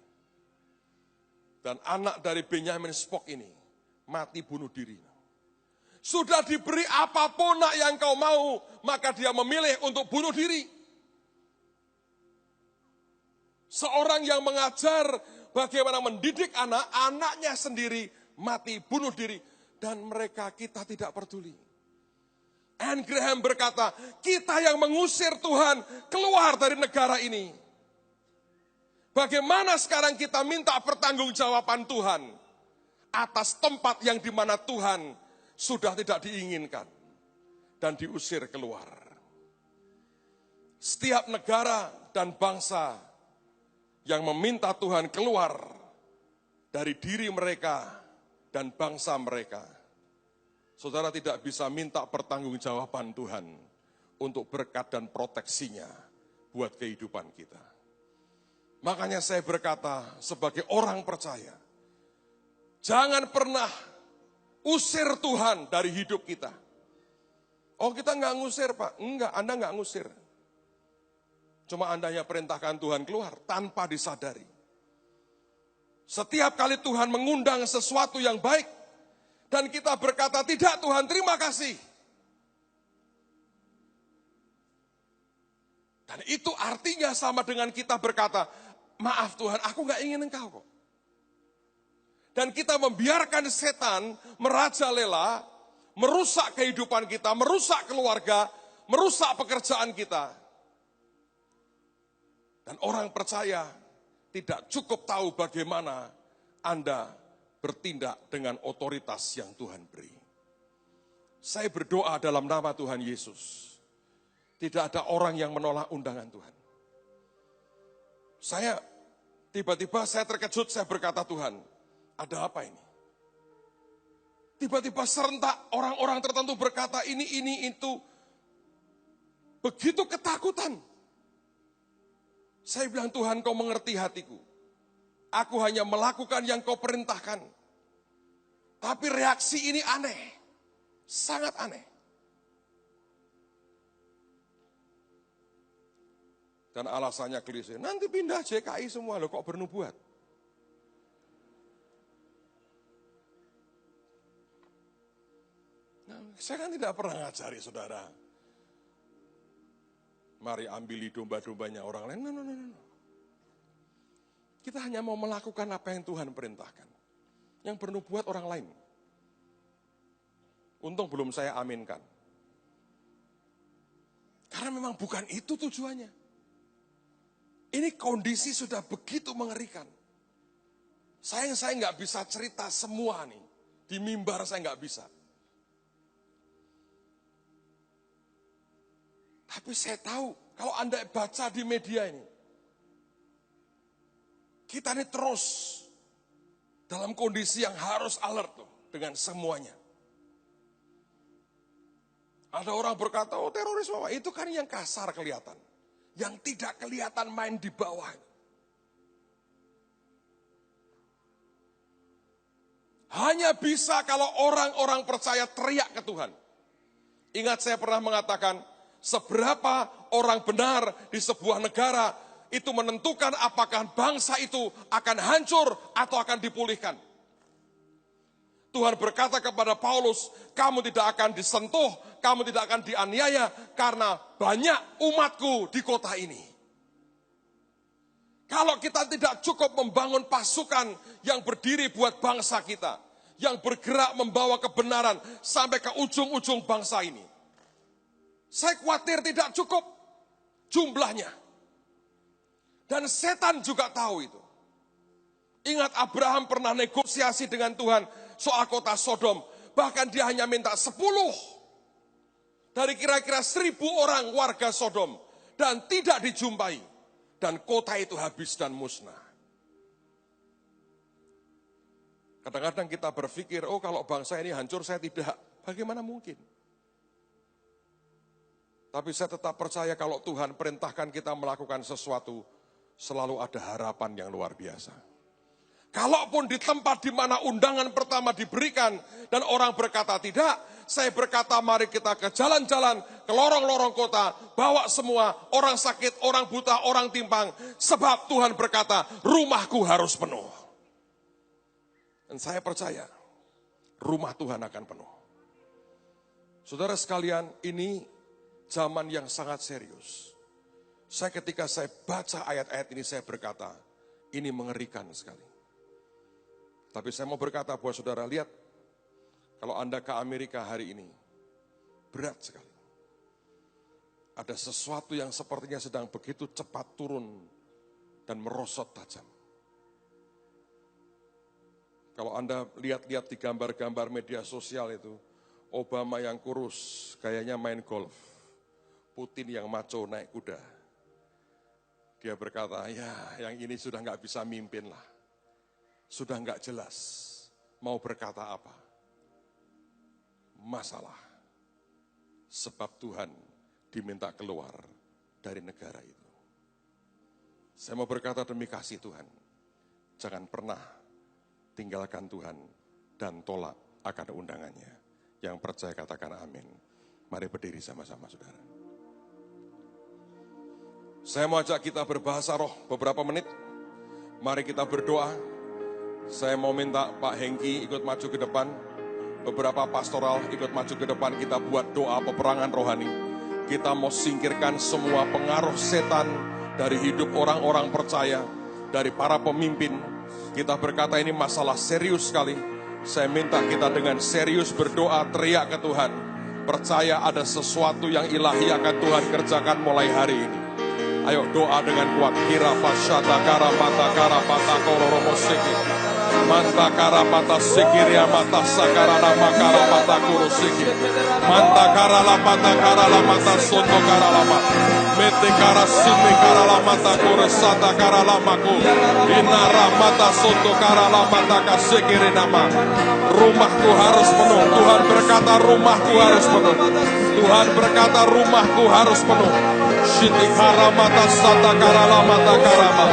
Dan anak dari Benjamin Spock ini mati bunuh diri. Sudah diberi apapun yang kau mau, maka dia memilih untuk bunuh diri. Seorang yang mengajar bagaimana mendidik anak, anaknya sendiri mati bunuh diri. Dan mereka kita tidak peduli. Anne Graham berkata, kita yang mengusir Tuhan keluar dari negara ini. Bagaimana sekarang kita minta pertanggungjawaban Tuhan atas tempat yang dimana Tuhan sudah tidak diinginkan dan diusir keluar. Setiap negara dan bangsa yang meminta Tuhan keluar dari diri mereka dan bangsa mereka, saudara tidak bisa minta pertanggungjawaban Tuhan untuk berkat dan proteksinya buat kehidupan kita. Makanya saya berkata sebagai orang percaya, jangan pernah usir Tuhan dari hidup kita. Oh kita nggak ngusir Pak, enggak, Anda nggak ngusir. Cuma Anda hanya perintahkan Tuhan keluar tanpa disadari. Setiap kali Tuhan mengundang sesuatu yang baik, dan kita berkata tidak Tuhan terima kasih. Dan itu artinya sama dengan kita berkata, maaf Tuhan aku nggak ingin Engkau kok. Dan kita membiarkan setan merajalela, merusak kehidupan kita, merusak keluarga, merusak pekerjaan kita. Dan orang percaya tidak cukup tahu bagaimana Anda bertindak dengan otoritas yang Tuhan beri. Saya berdoa dalam nama Tuhan Yesus. Tidak ada orang yang menolak undangan Tuhan. Tiba-tiba saya terkejut, saya berkata, Tuhan, ada apa ini? Tiba-tiba serentak orang-orang tertentu berkata ini, itu. Begitu ketakutan. Saya bilang, Tuhan, kau mengerti hatiku. Aku hanya melakukan yang kau perintahkan. Tapi reaksi ini aneh. Sangat aneh. Dan alasannya klise, nanti pindah JKI semua loh, kok bernubuat. Nah, saya kan tidak pernah ngajari saudara. Mari ambili domba-dombanya orang lain. No. Kita hanya mau melakukan apa yang Tuhan perintahkan. Yang bernubuat orang lain. Untung belum saya aminkan. Karena memang bukan itu tujuannya. Ini kondisi sudah begitu mengerikan. Saya nggak bisa cerita semua nih. Di mimbar saya nggak bisa. Tapi saya tahu, kalau Anda baca di media ini, kita ini terus dalam kondisi yang harus alert tuh, dengan semuanya. Ada orang berkata, oh terorisme, itu kan yang kasar kelihatan. Yang tidak kelihatan main di bawah. Hanya bisa kalau orang-orang percaya teriak ke Tuhan. Ingat saya pernah mengatakan, seberapa orang benar di sebuah negara itu menentukan apakah bangsa itu akan hancur atau akan dipulihkan. Tuhan berkata kepada Paulus, kamu tidak akan disentuh, kamu tidak akan dianiaya karena banyak umatku di kota ini. Kalau kita tidak cukup membangun pasukan yang berdiri buat bangsa kita, yang bergerak membawa kebenaran sampai ke ujung-ujung bangsa ini, saya khawatir tidak cukup jumlahnya. Dan setan juga tahu itu. Ingat Abraham pernah negosiasi dengan Tuhan soal kota Sodom. Bahkan dia hanya minta 10 dari kira-kira 1.000 orang warga Sodom. Dan tidak dijumpai. Dan kota itu habis dan musnah. Kadang-kadang kita berpikir, oh kalau bangsa ini hancur saya tidak. Bagaimana mungkin? Tapi saya tetap percaya kalau Tuhan perintahkan kita melakukan sesuatu, selalu ada harapan yang luar biasa. Kalaupun di tempat di mana undangan pertama diberikan dan orang berkata tidak, saya berkata mari kita ke jalan-jalan, ke lorong-lorong kota, bawa semua orang sakit, orang buta, orang timpang, sebab Tuhan berkata rumahku harus penuh. Dan saya percaya rumah Tuhan akan penuh. Saudara sekalian, ini zaman yang sangat serius. Ketika saya baca ayat-ayat ini saya berkata, ini mengerikan sekali. Tapi saya mau berkata buat saudara, lihat, kalau Anda ke Amerika hari ini, berat sekali. Ada sesuatu yang sepertinya sedang begitu cepat turun dan merosot tajam. Kalau Anda lihat-lihat di gambar-gambar media sosial itu, Obama yang kurus, kayaknya main golf. Putin yang maco naik kuda. Dia berkata, ya yang ini sudah nggak bisa mimpin lah. Sudah nggak jelas mau berkata apa. Masalah. Sebab Tuhan diminta keluar dari negara itu. Saya mau berkata demi kasih Tuhan. Jangan pernah tinggalkan Tuhan dan tolak akan undangannya. Yang percaya katakan amin. Mari berdiri sama-sama saudara. Saya mau ajak kita berbahasa roh beberapa menit. Mari kita berdoa. Saya mau minta Pak Hengki ikut maju ke depan. Beberapa pastoral ikut maju ke depan. Kita buat doa peperangan rohani. Kita mau singkirkan semua pengaruh setan dari hidup orang-orang percaya. Dari para pemimpin. Kita berkata ini masalah serius sekali. Saya minta kita dengan serius berdoa, teriak ke Tuhan. Percaya ada sesuatu yang ilahi akan Tuhan kerjakan mulai hari ini. Ayo doa dengan kuat. Kira pasyata kara mata kara pata kororomo siki. Manta kara pata sikiria mata sakara nama kara pata kuro siki. Manta kara la mata soto kara lama. Mete kara simi kara la mata kuro sata kara lamaku. Inara mata soto kara la mata kasikiri nama. Rumahku harus penuh. Tuhan berkata rumahku harus penuh. Tuhan berkata rumahku harus penuh. Shiti kara mata sata kara la mata karama.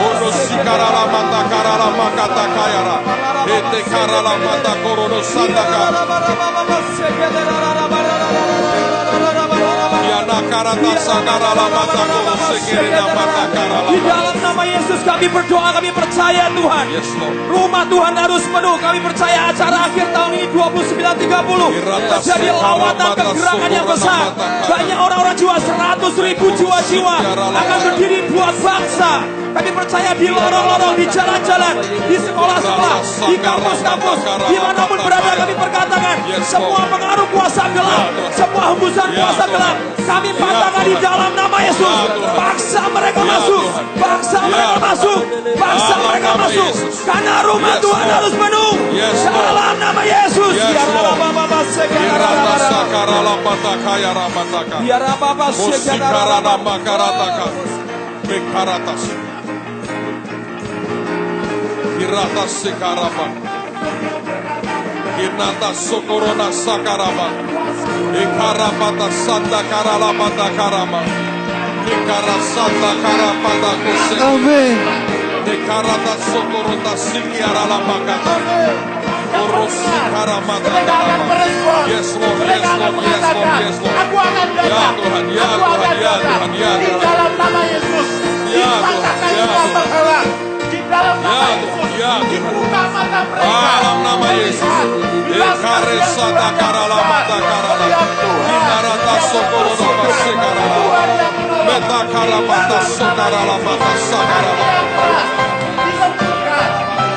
Ono sikara la mata kara la makata kayara. Ete kara la mata korono sata kara. Di dalam nama Yesus kami berdoa, kami percaya Tuhan. Yes, Lord. Rumah Tuhan harus penuh. Kami percaya acara akhir tahun ini 29:30 jadi lawatan kegerakan yang besar. Banyak orang-orang jiwa, 100.000 jiwa-jiwa akan berdiri buat bangsa. Kami percaya di lorong-lorong, di jalan-jalan, di sekolah-sekolah, di kampus-kampus, dimanapun berada kami perkatakan semua pengaruh kuasa gelap, semua hembusan kuasa gelap, kami patahkan di dalam nama Yesus. Paksa mereka masuk, paksa mereka masuk, paksa mereka masuk. Karena rumah Tuhan harus penuh. Dalam nama Yesus. Biar apa-apa Kirata sekaraba, kinata sokorona sakaraba, ikarapata santa karalapata karama, ikara santa karapata kose, Amin. ikarata sokorota sikiaralapaka, orosi karamata karama. Yes Lord, yes Lord, yes Lord, yes Lord. Aku akan datang. Ya Tuhan, ya Tuhan, ya Tuhan, ya Di Tuhan. dalam nama Yesus. Ya Tuhan, Dipatahkan ya kuasa Tuhan. gelap. Di dalam nama Ya Yesus. Tuhan, ya Tuhan. Dibuka mata mereka. Dalam nama Yesus. Ekare sata karala mata karala. Inarata sokorona sekarala. Meta karapata sokarala mata sakarala. Dilemburkan.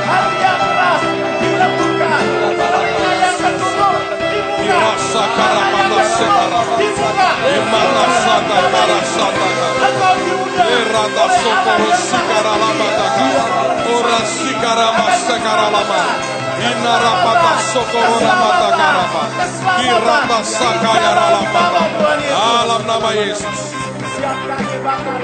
Hati yang keras dilemburkan. Telinga yang tertutup dibuka. Irasa karapata sekarala. Dibuka. Imana sata karasata. Engkau diundang Irata oleh sokoro Allah yang sikarala mata karala. Ora sikarama sekarala mata. Inarapata sokorona mata karama. Irata sakaya rala mata. Dalam nama Yesus. Siap kaki bakar.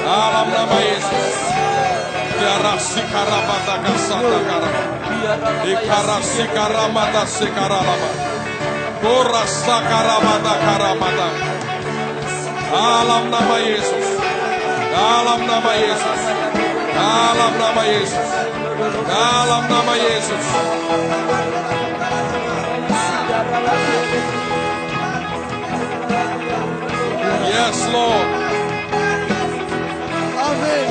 Dalam nama Yesus. Biara sikarabata kasata karama. Ikara sikaramata sikaralama. Kora sakaramata karamata. Dalam nama Yesus. Dalam nama Yesus. Dalam nama Yesus. Dalam nama Yesus. Yes, Lord. Amin.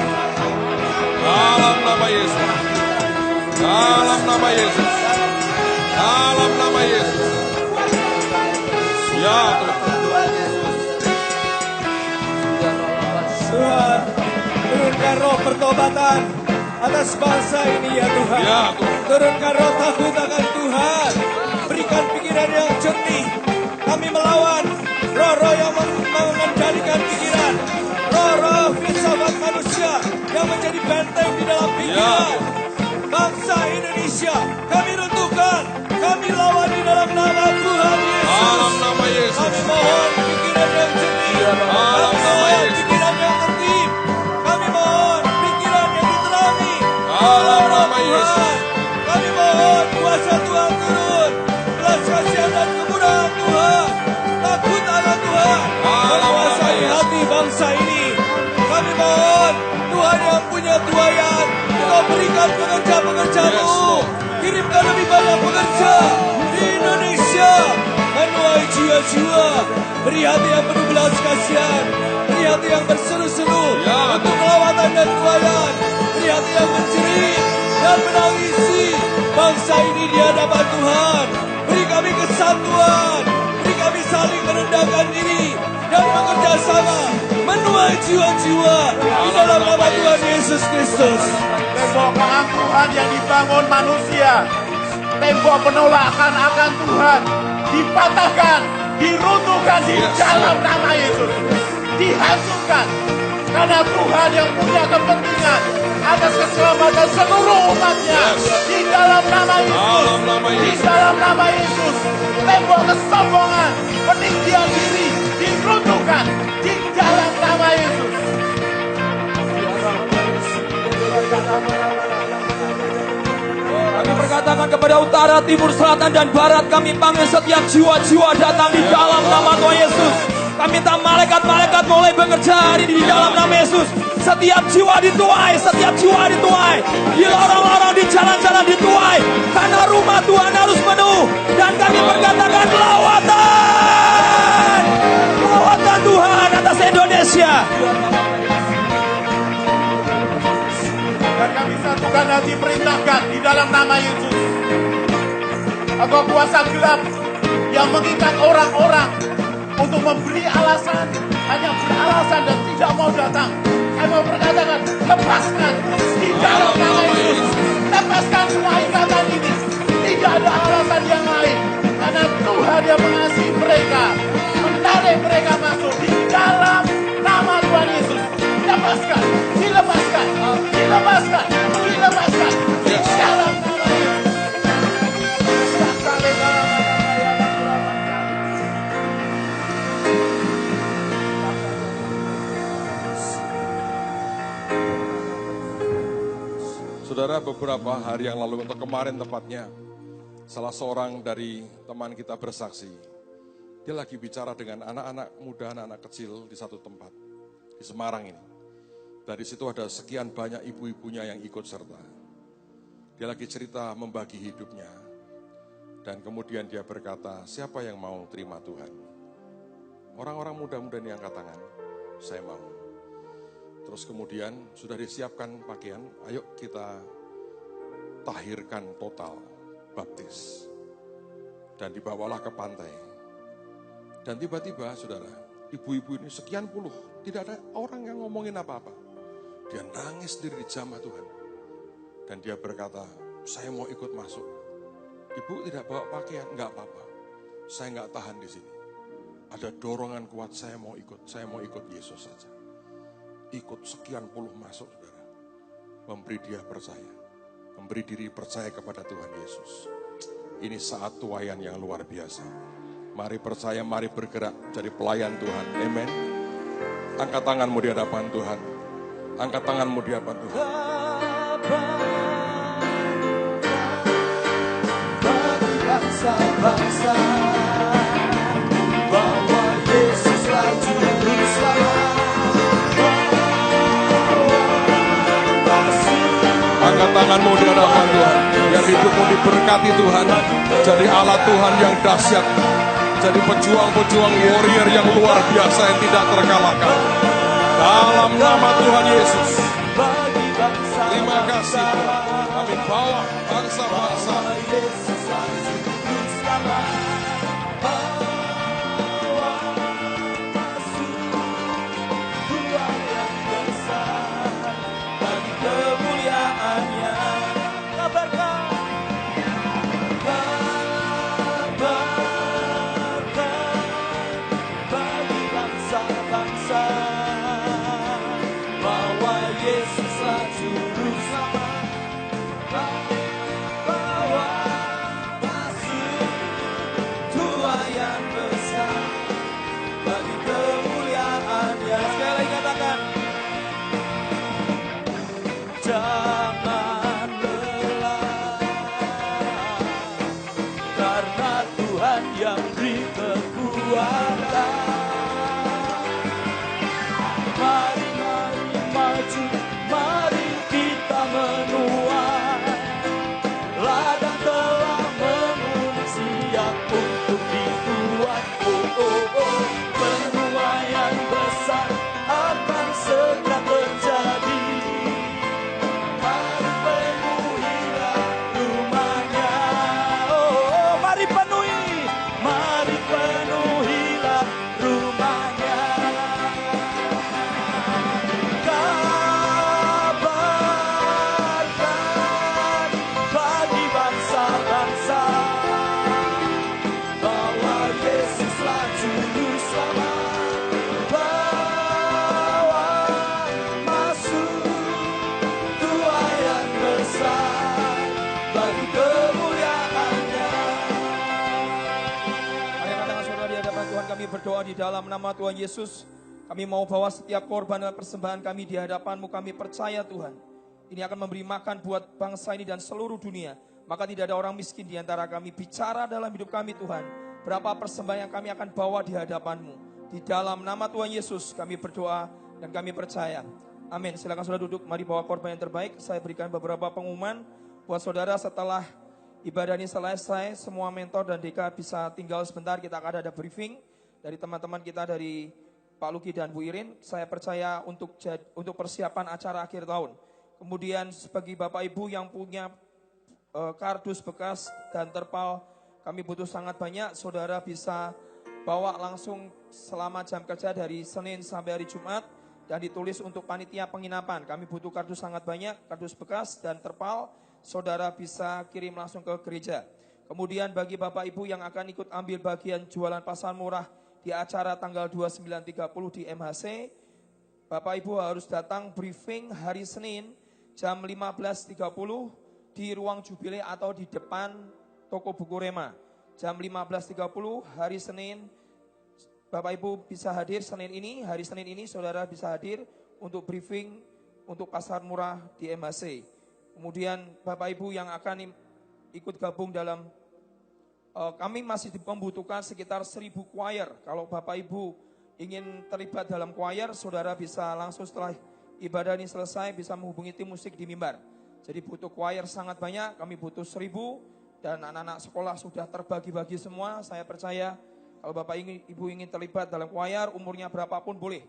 Dalam nama Yesus. Dalam nama Yesus. Dalam nama Yesus. Ya Tuhan. Tuhan, turunkan roh pertobatan atas bangsa ini ya Tuhan. Ya Tuhan. Turunkan roh takut akan Tuhan. Berikan pikiran yang jernih. Kami melawan roh-roh yang mengendalikan pikiran. Roh-roh filsafat manusia yang menjadi benteng di dalam pikiran. Bangsa Indonesia kami runtuhkan. Kami lawan di dalam nama Tuhan Yesus. Dalam nama Yesus. Kami mohon pikiran yang jernih. Dalam Kami nama mohon Yesus. pikiran yang tertib. Kami mohon pikiran yang diterangi. Dalam nama Tuhan, Yesus. kami mohon kuasa Tuhan turun. Belas kasihan dan kemurahan Tuhan. Takut akan Tuhan. Dalam nama Menguasai Yesus. hati bangsa ini. Kami mohon Tuhan yang punya tuayan. Kau berikan pekerja-pekerjamu. Yes, Lord. Kirimkan lebih banyak pekerja di Indonesia. Menuai jiwa-jiwa. Beri hati yang penuh belas kasihan. Beri hati yang berseru-seru Ya, untuk lawatan dan tuayan. Beri hati yang menjerit dan menangisi bangsa ini di hadapan Tuhan. Beri kami kesatuan, beri kami saling merendahkan diri dan bekerja sama menuai jiwa-jiwa di dalam nama Tuhan Yesus Kristus. Tembok keangkuhan yang dibangun manusia, tembok penolakan akan Tuhan dipatahkan, diruntuhkan di dalam nama Yesus, dihancurkan. Karena Tuhan yang punya kepentingan atas keselamatan seluruh umatnya. Di dalam nama Yesus, di dalam nama Yesus, tembok kesombongan, peninggian diri diruntuhkan di dalam nama Yesus. Kami berkatakan kepada utara, timur, selatan, dan barat, kami panggil setiap jiwa-jiwa datang di dalam nama Tuhan Yesus. Kami minta malaikat-malaikat mulai bekerja hari ini di dalam nama Yesus. Setiap jiwa dituai, setiap jiwa dituai. Di lorong-lorong, di jalan-jalan dituai. Karena rumah Tuhan harus penuh. Dan kami berkatakan lawatan. Lawatan Tuhan atas Indonesia. Dan kami satukan hati perintahkan di dalam nama Yesus. Engkau kuasa gelap yang mengikat orang-orang untuk memberi alasan, hanya beralasan dan tidak mau datang. Saya mau berkatakan, lepaskan di dalam nama Yesus. Lepaskan semua ikatan ini. Tidak ada alasan yang lain. Karena Tuhan yang mengasihi mereka, menarik mereka masuk di dalam nama Tuhan Yesus. Lepaskan, dilepaskan, dilepaskan, dilepaskan di dalam nama Yesus. Saudara, beberapa hari yang lalu atau kemarin tepatnya, salah seorang dari teman kita bersaksi. Dia lagi bicara dengan anak-anak muda, anak-anak kecil di satu tempat, di Semarang ini. Dari situ ada sekian banyak ibu-ibunya yang ikut serta. Dia lagi cerita membagi hidupnya. Dan kemudian dia berkata, siapa yang mau terima Tuhan? Orang-orang muda-muda ini angkat tangan, saya mau. Terus kemudian sudah disiapkan pakaian, ayo kita tahirkan total, baptis. Dan dibawalah ke pantai. Dan tiba-tiba saudara, ibu-ibu ini sekian puluh, tidak ada orang yang ngomongin apa-apa. Dia nangis diri di jamaah Tuhan. Dan dia berkata, saya mau ikut masuk. Ibu tidak bawa pakaian, enggak apa-apa. Saya enggak tahan di sini. Ada dorongan kuat, saya mau ikut Yesus saja. Ikut sekian puluh masuk, saudara. Memberi dia percaya. Memberi diri percaya kepada Tuhan Yesus. Ini saat tuaian yang luar biasa. Mari percaya, mari bergerak jadi pelayan Tuhan. Amen. Angkat tanganmu di hadapan Tuhan. Angkat tanganmu di hadapan Tuhan. Bagi bangsa-bangsa, bahwa Yesuslah Juru Selamat. Angkat tanganmu di hadapan Tuhan. Biar hidupmu diberkati Tuhan. Jadi alat Tuhan yang dahsyat. Jadi pejuang-pejuang warrior yang luar biasa yang tidak terkalahkan. Dalam nama Tuhan Yesus. Terima kasih Tuhan. Kami bawa bangsa-bangsa. dalam nama Tuhan Yesus, kami mau bawa setiap korban dan persembahan kami di hadapan-Mu. Kami percaya Tuhan, ini akan memberi makan buat bangsa ini dan seluruh dunia. Maka tidak ada orang miskin di antara kami. Bicara dalam hidup kami Tuhan, berapa persembahan yang kami akan bawa di hadapan-Mu. Di dalam nama Tuhan Yesus kami berdoa dan kami percaya. Amin. Silakan saudara duduk, mari bawa korban yang terbaik. Saya berikan beberapa pengumuman buat saudara setelah ibadah ini selesai. Semua mentor dan DK bisa tinggal sebentar, kita akan ada briefing dari teman-teman kita dari Pak Luki dan Bu Irin. Saya percaya untuk persiapan acara akhir tahun. Kemudian bagi Bapak Ibu yang punya kardus bekas dan terpal, kami butuh sangat banyak. Saudara bisa bawa langsung selama jam kerja dari Senin sampai hari Jumat dan ditulis untuk panitia penginapan. Kami butuh kardus sangat banyak, kardus bekas dan terpal. Saudara bisa kirim langsung ke gereja. Kemudian bagi Bapak Ibu yang akan ikut ambil bagian jualan pasar murah di acara tanggal 29.30 di MHC, Bapak Ibu harus datang briefing hari Senin jam 15.30 di ruang Jubile atau di depan toko buku Rema. Jam 15.30 hari Senin, Bapak Ibu bisa hadir hari Senin ini saudara bisa hadir untuk briefing untuk pasar murah di MHC. Kemudian Bapak Ibu yang akan ikut gabung dalam kami masih membutuhkan sekitar 1.000 choir. Kalau Bapak Ibu ingin terlibat dalam choir, saudara bisa langsung setelah ibadah ini selesai bisa menghubungi tim musik di mimbar. Jadi butuh choir sangat banyak, kami butuh 1.000 dan anak-anak sekolah sudah terbagi-bagi semua. Saya percaya kalau Bapak Ibu ingin terlibat dalam choir, umurnya berapapun boleh.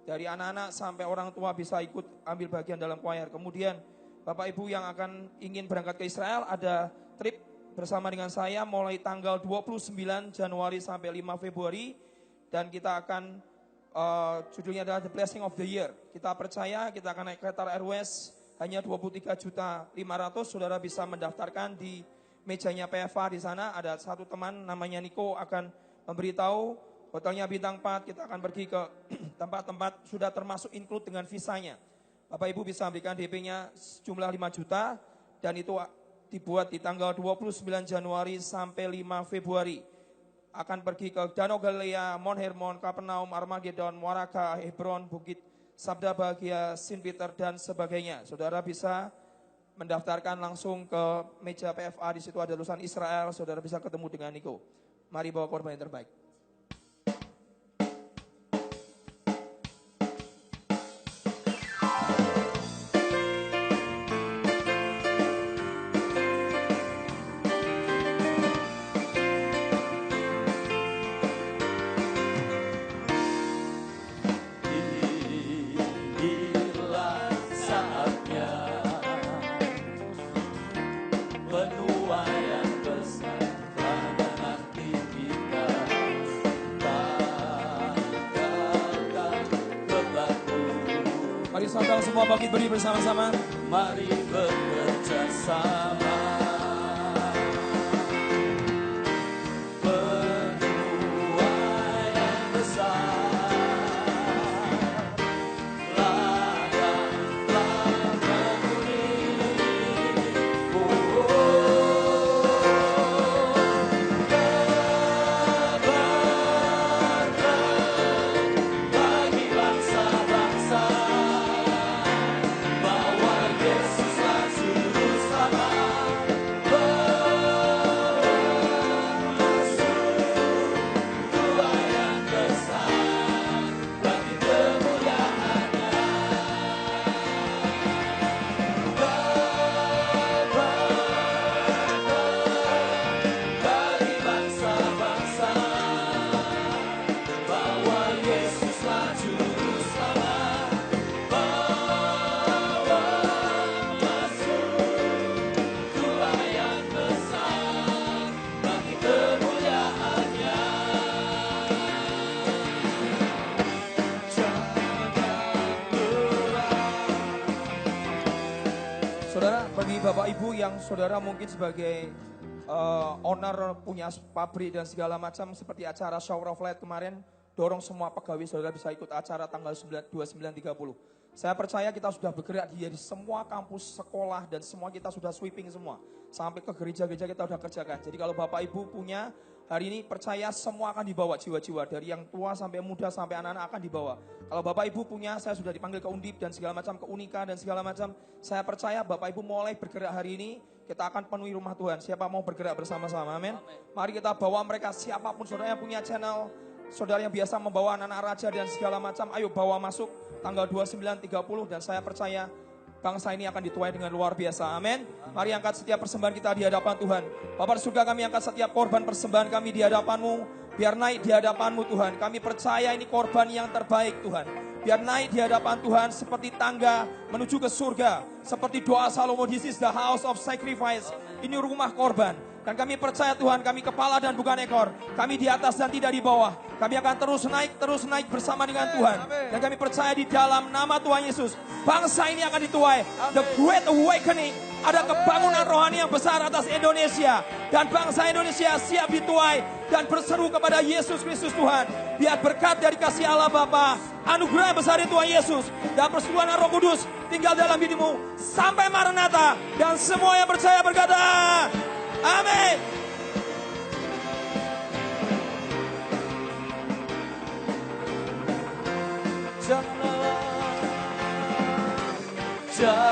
Dari anak-anak sampai orang tua bisa ikut ambil bagian dalam choir. Kemudian Bapak Ibu yang ingin berangkat ke Israel, ada trip bersama dengan saya mulai tanggal 29 Januari sampai 5 Februari. Dan kita akan, judulnya adalah The Blessing of the Year. Kita percaya kita akan naik Qatar Airways, hanya 23.500.000. Saudara bisa mendaftarkan di mejanya PFA di sana. Ada satu teman namanya Niko akan memberitahu hotelnya bintang 4. Kita akan pergi ke tempat-tempat sudah termasuk include dengan visanya. Bapak Ibu bisa berikan DP-nya sejumlah 5 juta dan itu dibuat di tanggal 29 Januari sampai 5 Februari. Akan pergi ke Danau Galilea, Mount Hermon, Kapernaum, Armageddon, Waraka, Hebron, Bukit Sabda Bahagia, Saint Peter dan sebagainya. Saudara bisa mendaftarkan langsung ke meja PFA, di situ ada tulisan Israel, saudara bisa ketemu dengan Niko. Mari bawa korban yang terbaik. Saudara semua bagi beri bersama-sama. Mari bekerja sama. Penuaian besar. Ladang-ladang benih. Kebarkan bagi bangsa-bangsa. Saudara, bagi Bapak Ibu yang saudara mungkin sebagai owner punya pabrik dan segala macam seperti acara Shower of Light kemarin, dorong semua pegawai saudara bisa ikut acara tanggal 29.30. Saya percaya kita sudah bergerak di semua kampus, sekolah dan semua kita sudah sweeping semua. Sampai ke gereja-gereja kita sudah kerjakan. Jadi kalau Bapak Ibu punya Hari ini percaya semua akan dibawa jiwa-jiwa. Dari yang tua sampai muda sampai anak-anak akan dibawa. Kalau Bapak Ibu punya, saya sudah dipanggil ke Undip dan segala macam, ke Unika dan segala macam. Saya percaya Bapak Ibu mulai bergerak hari ini, kita akan penuhi rumah Tuhan. Siapa mau bergerak bersama-sama, amin. Mari kita bawa mereka, siapapun saudara yang punya channel, saudara yang biasa membawa anak-anak raja dan segala macam, ayo bawa masuk tanggal 29, 30 dan saya percaya bangsa ini akan dituai dengan luar biasa. Amin. Mari angkat setiap persembahan kita di hadapan Tuhan. Bapa di surga, kami angkat setiap korban persembahan kami di hadapan-Mu. Biar naik di hadapan-Mu Tuhan. Kami percaya ini korban yang terbaik Tuhan. Biar naik di hadapan Tuhan seperti tangga menuju ke surga. Seperti doa Salomo, this is the house of sacrifice. Ini rumah korban. Dan kami percaya Tuhan, kami kepala dan bukan ekor. Kami di atas dan tidak di bawah. Kami akan terus naik bersama dengan Tuhan. Dan kami percaya di dalam nama Tuhan Yesus, bangsa ini akan dituai. The Great Awakening, ada kebangunan rohani yang besar atas Indonesia. Dan bangsa Indonesia siap dituai dan berseru kepada Yesus Kristus Tuhan. Biar berkat dari kasih Allah Bapa, anugerah yang besar dari Tuhan Yesus, dan persekutuan Roh Kudus tinggal dalam hidupmu sampai Maranatha. Dan semua yang percaya berkata, amin. Jalan